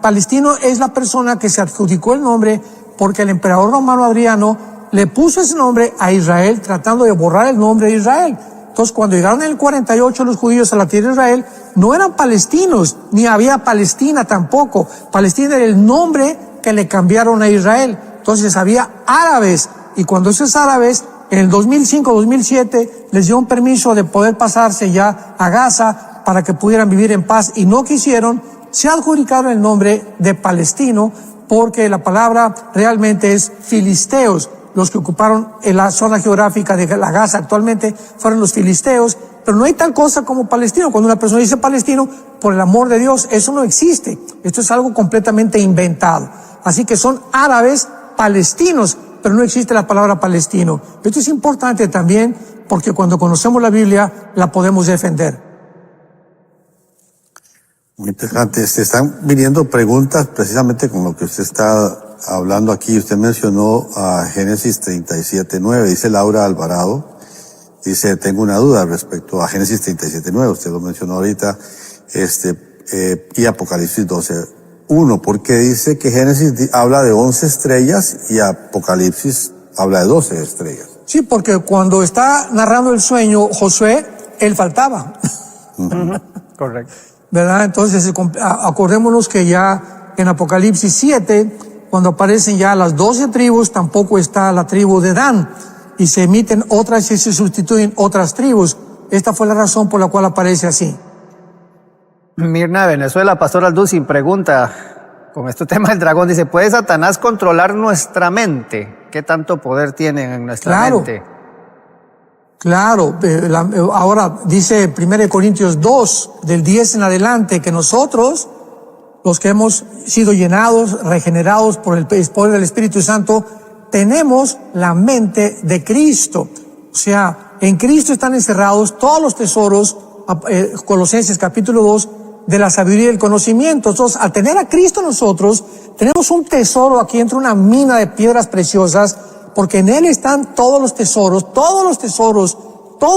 Palestino es la persona que se adjudicó el nombre porque el emperador romano Adriano le puso ese nombre a Israel, tratando de borrar el nombre de Israel. Entonces, cuando llegaron en el 48 los judíos a la tierra de Israel, no eran palestinos, ni había Palestina tampoco. Palestina era el nombre que le cambiaron a Israel. Entonces, había árabes, y cuando esos árabes, en el 2005-2007, les dio un permiso de poder pasarse ya a Gaza para que pudieran vivir en paz, y no quisieron, se adjudicaron el nombre de palestino, porque la palabra realmente es filisteos. Los que ocuparon en la zona geográfica de la Gaza actualmente fueron los filisteos, pero no hay tal cosa como palestino. Cuando una persona dice palestino, por el amor de Dios, eso no existe. Esto es algo completamente inventado. Así que son árabes palestinos, pero no existe la palabra palestino. Esto es importante también porque cuando conocemos la Biblia la podemos defender. Muy interesante. Se están viniendo preguntas precisamente con lo que usted está hablando aquí. Usted mencionó a Génesis 37:9, dice Laura Alvarado. Dice, tengo una duda respecto a Génesis 37:9, usted lo mencionó ahorita, y Apocalipsis 12:1. ¿Por qué dice que Génesis habla de 11 estrellas y Apocalipsis habla de 12 estrellas? Sí, porque cuando está narrando el sueño Josué, él faltaba. Correcto. ¿Verdad? Entonces, acordémonos que ya en Apocalipsis 7, cuando aparecen ya las 12 tribus, tampoco está la tribu de Dan, y se emiten otras y se sustituyen otras tribus. Esta fue la razón por la cual aparece así. Mirna, Venezuela, Pastor Alducin pregunta, con este tema del dragón, dice, ¿puede Satanás controlar nuestra mente? ¿Qué tanto poder tiene en nuestra mente? Claro, ahora dice 1 Corintios 2, del 10 en adelante, que nosotros, los que hemos sido llenados, regenerados por el poder del Espíritu Santo, tenemos la mente de Cristo. O sea, en Cristo están encerrados todos los tesoros, Colosenses capítulo 2, de la sabiduría y el conocimiento. Entonces, al tener a Cristo nosotros, tenemos un tesoro aquí entre una mina de piedras preciosas, porque en Él están todos los tesoros, todo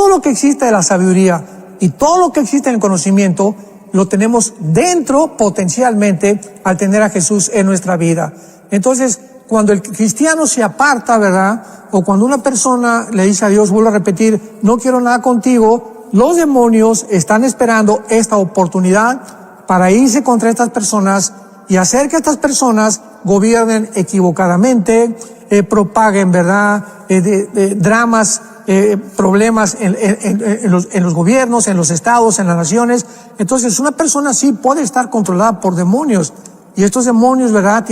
lo que existe de la sabiduría y todo lo que existe en el conocimiento, lo tenemos dentro potencialmente al tener a Jesús en nuestra vida. Entonces, cuando el cristiano se aparta, ¿verdad? O cuando una persona le dice a Dios, vuelvo a repetir, no quiero nada contigo, los demonios están esperando esta oportunidad para irse contra estas personas y hacer que estas personas gobiernen equivocadamente, propaguen, ¿verdad? Dramas, problemas en los gobiernos, en los estados, en las naciones. Entonces, una persona así puede estar controlada por demonios. Y estos demonios, ¿verdad?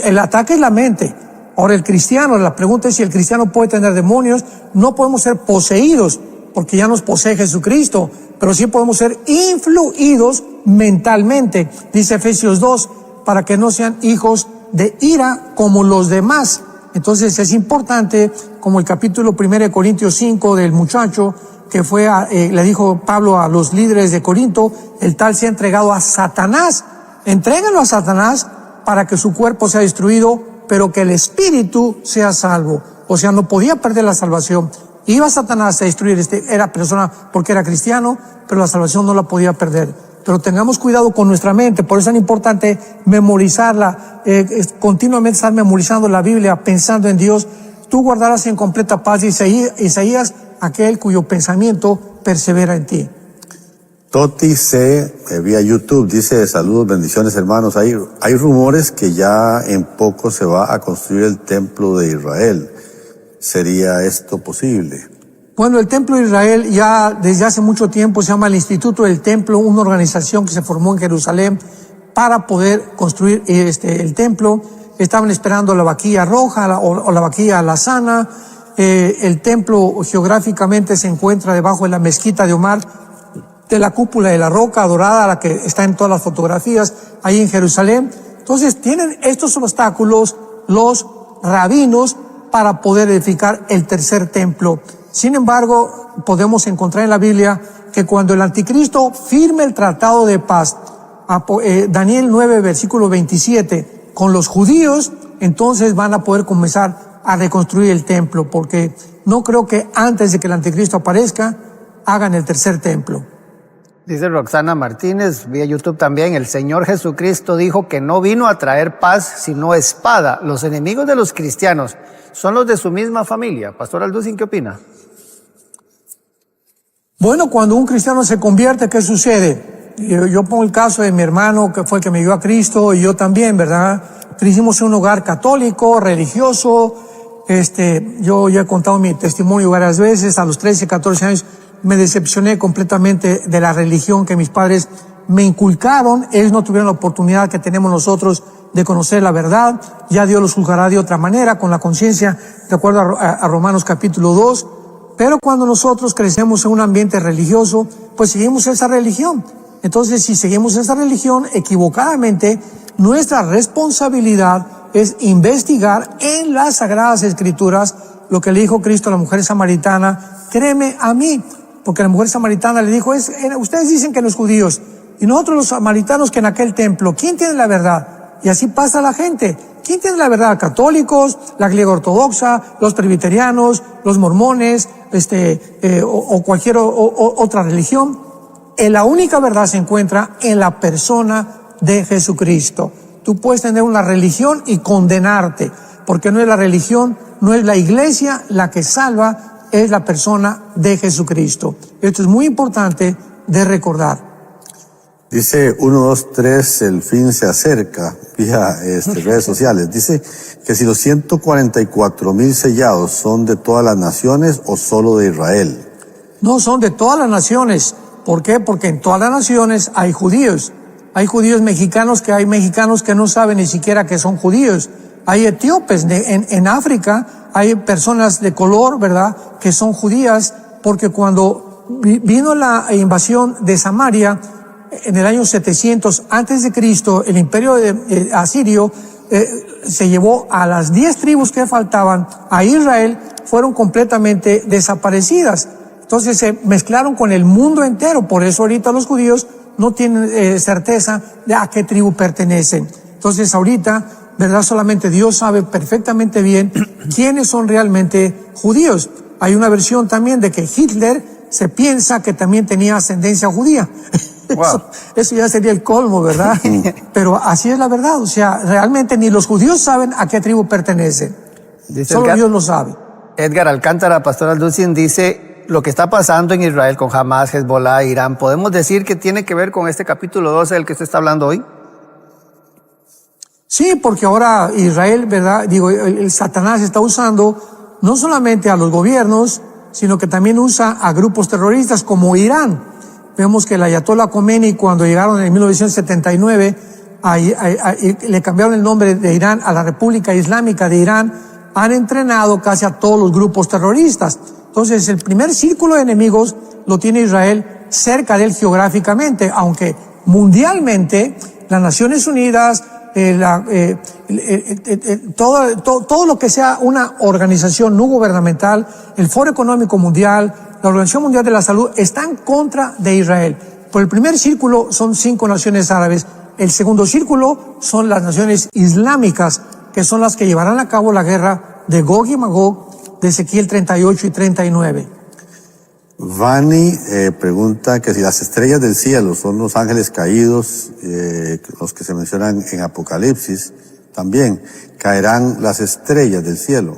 El ataque es la mente. Ahora, el cristiano, la pregunta es si el cristiano puede tener demonios. No podemos ser poseídos, porque ya nos posee Jesucristo, pero sí podemos ser influidos mentalmente, dice Efesios 2, para que no sean hijos de ira como los demás. Entonces es importante, como el capítulo 1 de Corintios 5 del muchacho que fue, le dijo Pablo a los líderes de Corinto, el tal se ha entregado a Satanás. Entréguenlo a Satanás para que su cuerpo sea destruido, pero que el espíritu sea salvo. O sea, no podía perder la salvación. Iba Satanás a destruir era persona porque era cristiano, pero la salvación no la podía perder. Pero tengamos cuidado con nuestra mente, por eso es tan importante memorizarla, continuamente estar memorizando la Biblia, pensando en Dios. Tú guardarás en completa paz, Isaías, aquel cuyo pensamiento persevera en ti. Toti C, vía YouTube, dice: saludos, bendiciones hermanos. Hay rumores que ya en poco se va a construir el templo de Israel. ¿Sería esto posible? Bueno, el Templo de Israel ya desde hace mucho tiempo se llama el Instituto del Templo, una organización que se formó en Jerusalén para poder construir el templo. Estaban esperando la vaquilla roja o la vaquilla alazana. El templo geográficamente se encuentra debajo de la mezquita de Omar, de la cúpula de la roca dorada, la que está en todas las fotografías ahí en Jerusalén. Entonces tienen estos obstáculos los rabinos para poder edificar el tercer templo. Sin embargo, podemos encontrar en la Biblia que cuando el anticristo firme el tratado de paz, Daniel 9, versículo 27, con los judíos, entonces van a poder comenzar a reconstruir el templo, porque no creo que antes de que el anticristo aparezca, hagan el tercer templo. Dice Roxana Martínez, vía YouTube también: el Señor Jesucristo dijo que no vino a traer paz, sino espada. Los enemigos de los cristianos son los de su misma familia. Pastor Alducin, ¿qué opina? Bueno, cuando un cristiano se convierte, ¿qué sucede? Yo pongo el caso de mi hermano, que fue el que me dio a Cristo, y yo también, ¿verdad? Crecimos en un hogar católico, religioso. Yo ya he contado mi testimonio varias veces. A los 13, 14 años me decepcioné completamente de la religión que mis padres me inculcaron. Ellos no tuvieron la oportunidad que tenemos nosotros de conocer la verdad. Ya Dios los juzgará de otra manera, con la conciencia, de acuerdo a Romanos capítulo 2. Pero cuando nosotros crecemos en un ambiente religioso, pues seguimos esa religión. Entonces, si seguimos esa religión equivocadamente, nuestra responsabilidad es investigar en las Sagradas Escrituras lo que le dijo Cristo a la mujer samaritana: créeme a mí, porque la mujer samaritana le dijo: ustedes dicen que los judíos y nosotros los samaritanos que en aquel templo, ¿quién tiene la verdad? Y así pasa la gente. ¿Quién tiene la verdad? Católicos, la griega ortodoxa, los presbiterianos, los mormones, o cualquier otra religión. La única verdad se encuentra en la persona de Jesucristo. Tú puedes tener una religión y condenarte, porque no es la religión, no es la iglesia la que salva, es la persona de Jesucristo. Esto es muy importante de recordar. Dice 1, 2, 3, el fin se acerca, vía redes sociales. Dice que si los 144,000 sellados son de todas las naciones o solo de Israel. No, son de todas las naciones. ¿Por qué? Porque en todas las naciones hay judíos. Hay judíos mexicanos que hay mexicanos que no saben ni siquiera que son judíos. Hay etíopes en África, hay personas de color, ¿verdad?, que son judías, porque cuando vino la invasión de Samaria, en el año 700 antes de Cristo, el imperio asirio se llevó a las 10 tribus que faltaban a Israel, fueron completamente desaparecidas. Entonces se mezclaron con el mundo entero. Por eso ahorita los judíos no tienen certeza de a qué tribu pertenecen. Entonces ahorita, ¿verdad?, solamente Dios sabe perfectamente bien quiénes son realmente judíos. Hay una versión también de que Hitler se piensa que también tenía ascendencia judía. Wow. Eso ya sería el colmo, ¿verdad? Pero así es la verdad. O sea, realmente ni los judíos saben a qué tribu pertenecen. Solo Dios lo sabe. Edgar Alcántara, Pastor Alducin, dice: lo que está pasando en Israel con Hamas, Hezbollah, Irán, ¿podemos decir que tiene que ver con este capítulo 12 del que usted está hablando hoy? Sí, porque ahora Israel, ¿verdad? El Satanás está usando no solamente a los gobiernos, sino que también usa a grupos terroristas como Irán. Vemos que el Ayatollah Khomeini, cuando llegaron en 1979, le cambiaron el nombre de Irán a la República Islámica de Irán, han entrenado casi a todos los grupos terroristas. Entonces, el primer círculo de enemigos lo tiene Israel cerca de él geográficamente, aunque mundialmente las Naciones Unidas, todo lo que sea una organización no gubernamental, el Foro Económico Mundial, la Organización Mundial de la Salud, están en contra de Israel. Por el primer círculo son 5 naciones árabes. El segundo círculo son las naciones islámicas, que son las que llevarán a cabo la guerra de Gog y Magog, de Ezequiel 38 y 39. Vani pregunta que si las estrellas del cielo son los ángeles caídos, los que se mencionan en Apocalipsis, también caerán las estrellas del cielo.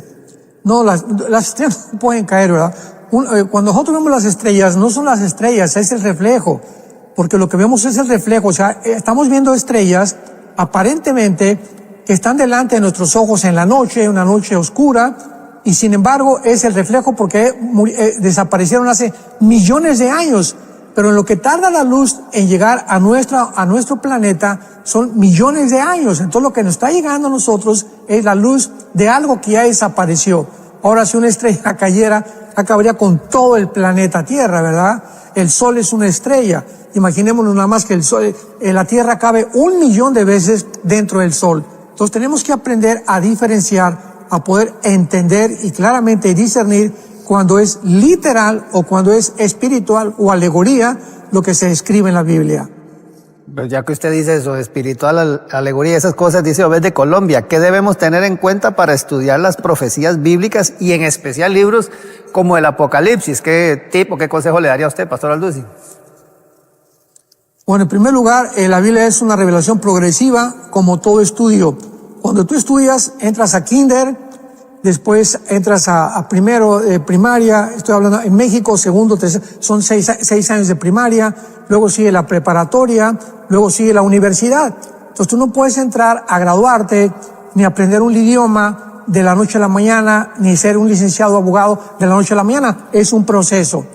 No, las estrellas no pueden caer, ¿verdad? Cuando nosotros vemos las estrellas, no son las estrellas, es el reflejo, porque lo que vemos es el reflejo, o sea, estamos viendo estrellas aparentemente que están delante de nuestros ojos en la noche, una noche oscura, y sin embargo es el reflejo porque desaparecieron hace millones de años, pero en lo que tarda la luz en llegar a nuestro planeta son millones de años. Entonces lo que nos está llegando a nosotros es la luz de algo que ya desapareció. Ahora, si una estrella cayera, acabaría con todo el planeta Tierra, ¿verdad? El Sol es una estrella. Imaginémonos nada más que el Sol, la Tierra cabe 1 millón de veces dentro del Sol. Entonces tenemos que aprender a diferenciar, a poder entender y claramente discernir cuando es literal o cuando es espiritual o alegoría lo que se escribe en la Biblia. Pues ya que usted dice eso, espiritual, alegoría, esas cosas, dice Obed de Colombia, ¿qué debemos tener en cuenta para estudiar las profecías bíblicas y en especial libros como el Apocalipsis? ¿Qué tipo, qué consejo le daría a usted, Pastor Alducin? Bueno, en primer lugar, la Biblia es una revelación progresiva como todo estudio. Cuando tú estudias, entras a kinder, después entras a primero primaria, estoy hablando en México, segundo, tercero, son 6 años de primaria, luego sigue la preparatoria, luego sigue la universidad. Entonces tú no puedes entrar a graduarte, ni aprender un idioma de la noche a la mañana, ni ser un licenciado abogado de la noche a la mañana. Es un proceso.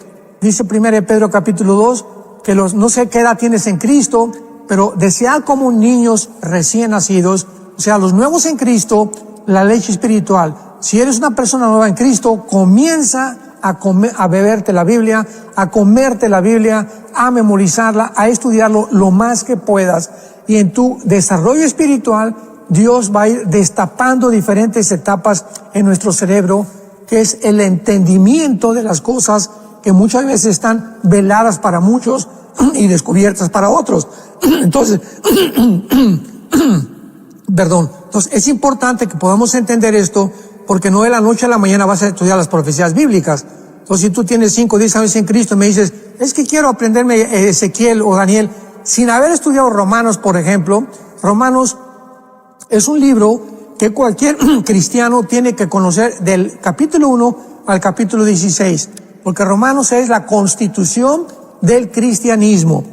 Dice 1 Pedro capítulo 2, que no sé qué edad tienes en Cristo, pero desead como niños recién nacidos, o sea, los nuevos en Cristo, la leche espiritual. Si eres una persona nueva en Cristo, comienza a beberte la Biblia, a comerte la Biblia, a memorizarla, a estudiarlo lo más que puedas. Y en tu desarrollo espiritual, Dios va a ir destapando diferentes etapas en nuestro cerebro, que es el entendimiento de las cosas que muchas veces están veladas para muchos y descubiertas para otros. Entonces, Entonces es importante que podamos entender esto, porque no de la noche a la mañana vas a estudiar las profecías bíblicas. Entonces si tú tienes 5 o 10 años en Cristo y me dices, es que quiero aprenderme Ezequiel o Daniel, sin haber estudiado Romanos, por ejemplo, Romanos es un libro que cualquier cristiano tiene que conocer del capítulo 1 al capítulo 16, porque Romanos es la constitución del cristianismo.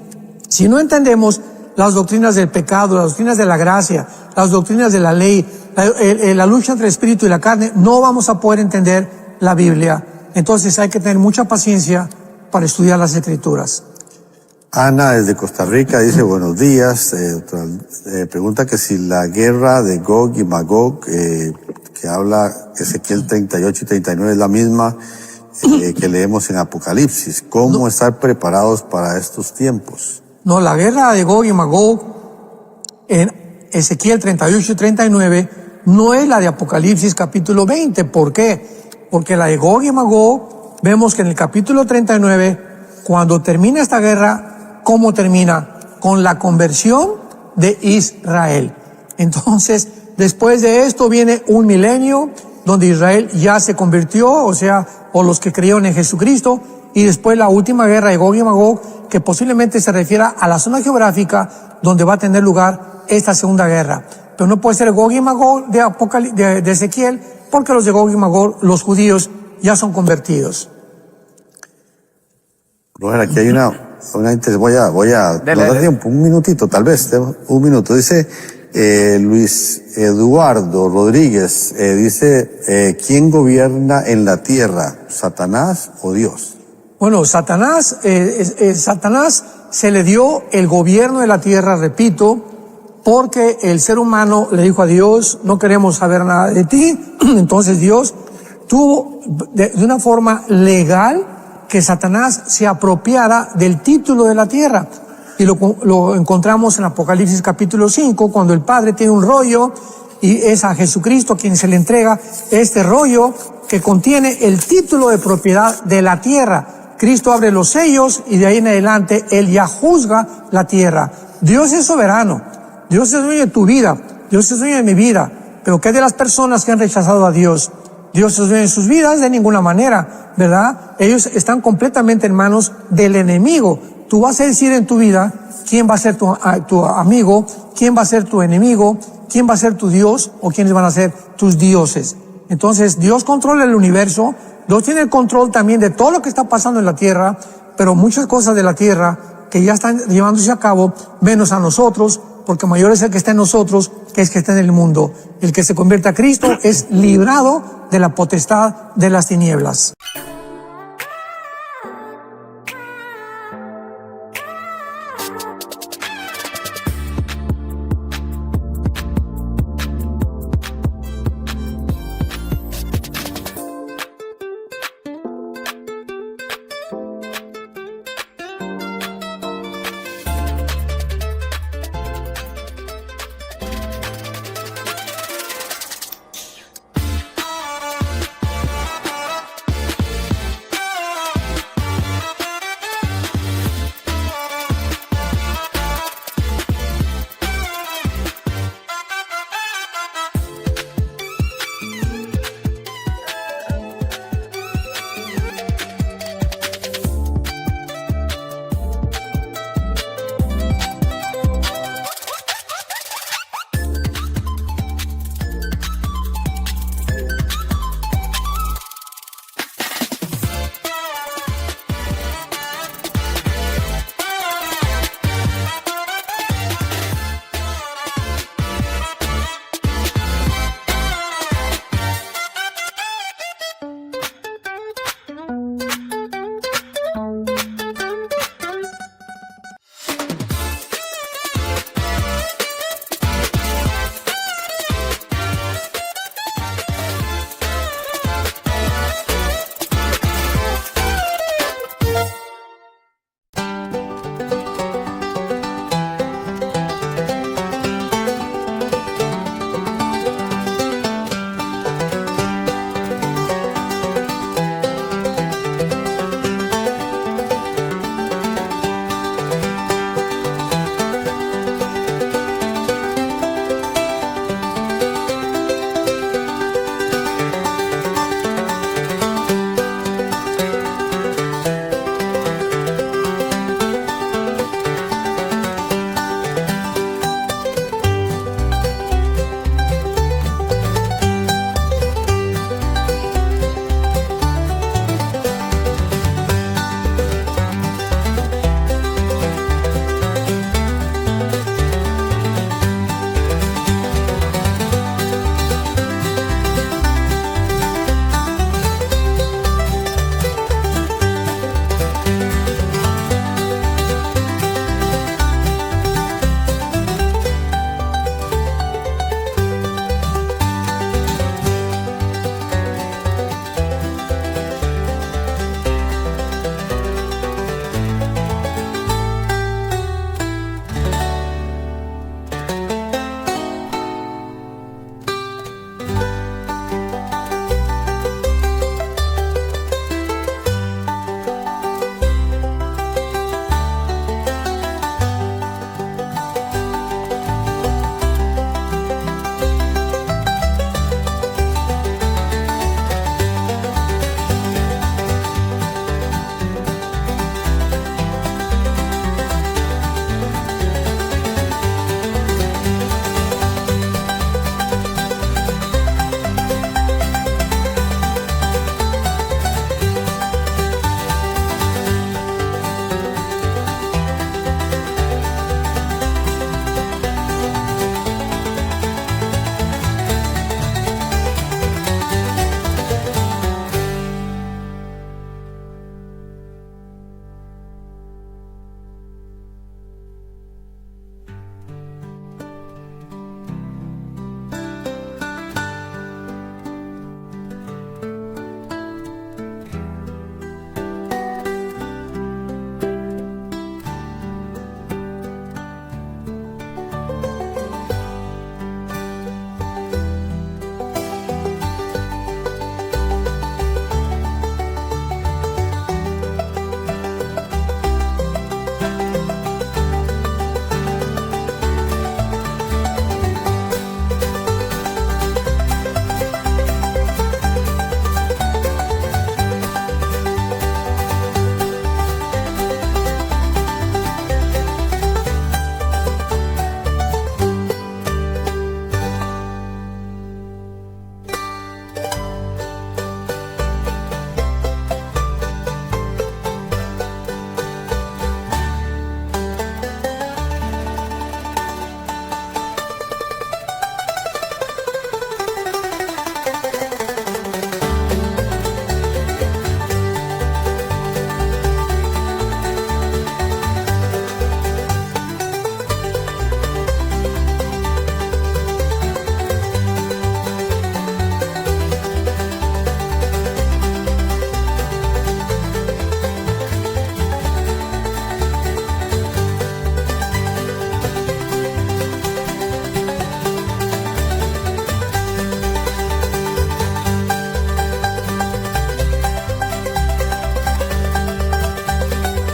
Si no entendemos las doctrinas del pecado, las doctrinas de la gracia, las doctrinas de la ley, la lucha entre el espíritu y la carne, no vamos a poder entender la Biblia. Entonces hay que tener mucha paciencia para estudiar las Escrituras. Ana desde Costa Rica dice buenos días, pregunta que si la guerra de Gog y Magog, que habla Ezequiel 38 y 39 es la misma que leemos en Apocalipsis. ¿Cómo estar preparados para estos tiempos? No, la guerra de Gog y Magog en Ezequiel 38 y 39 no es la de Apocalipsis capítulo 20. ¿Por qué? Porque la de Gog y Magog, vemos que en el capítulo 39, cuando termina esta guerra, ¿cómo termina? Con la conversión de Israel. Entonces, después de esto viene un milenio donde Israel ya se convirtió, o los que creyeron en Jesucristo, y después la última guerra de Gog y Magog, que posiblemente se refiera a la zona geográfica donde va a tener lugar esta segunda guerra. Pero no puede ser Gog y Magog de Ezequiel, porque los de Gog y Magog, los judíos, ya son convertidos. Roger, aquí hay una voy a dar tiempo, un minutito, tal vez, un minuto. Dice Luis Eduardo Rodríguez, dice, ¿quién gobierna en la tierra, Satanás o Dios? Bueno, Satanás se le dio el gobierno de la tierra, repito, porque el ser humano le dijo a Dios, no queremos saber nada de ti. Entonces Dios tuvo de una forma legal que Satanás se apropiara del título de la tierra. Y lo encontramos en Apocalipsis capítulo 5, cuando el Padre tiene un rollo y es a Jesucristo quien se le entrega este rollo que contiene el título de propiedad de la tierra. Cristo abre los sellos y de ahí en adelante Él ya juzga la tierra. Dios es soberano, Dios es dueño de tu vida, Dios es dueño de mi vida, pero ¿qué de las personas que han rechazado a Dios? Dios es dueño de sus vidas de ninguna manera, ¿verdad? Ellos están completamente en manos del enemigo. Tú vas a decir en tu vida quién va a ser tu amigo, quién va a ser tu enemigo, quién va a ser tu Dios o quiénes van a ser tus dioses. Entonces, Dios controla el universo, Dios tiene el control también de todo lo que está pasando en la tierra, pero muchas cosas de la tierra que ya están llevándose a cabo, menos a nosotros, porque mayor es el que está en nosotros que es que está en el mundo. El que se convierte a Cristo es librado de la potestad de las tinieblas.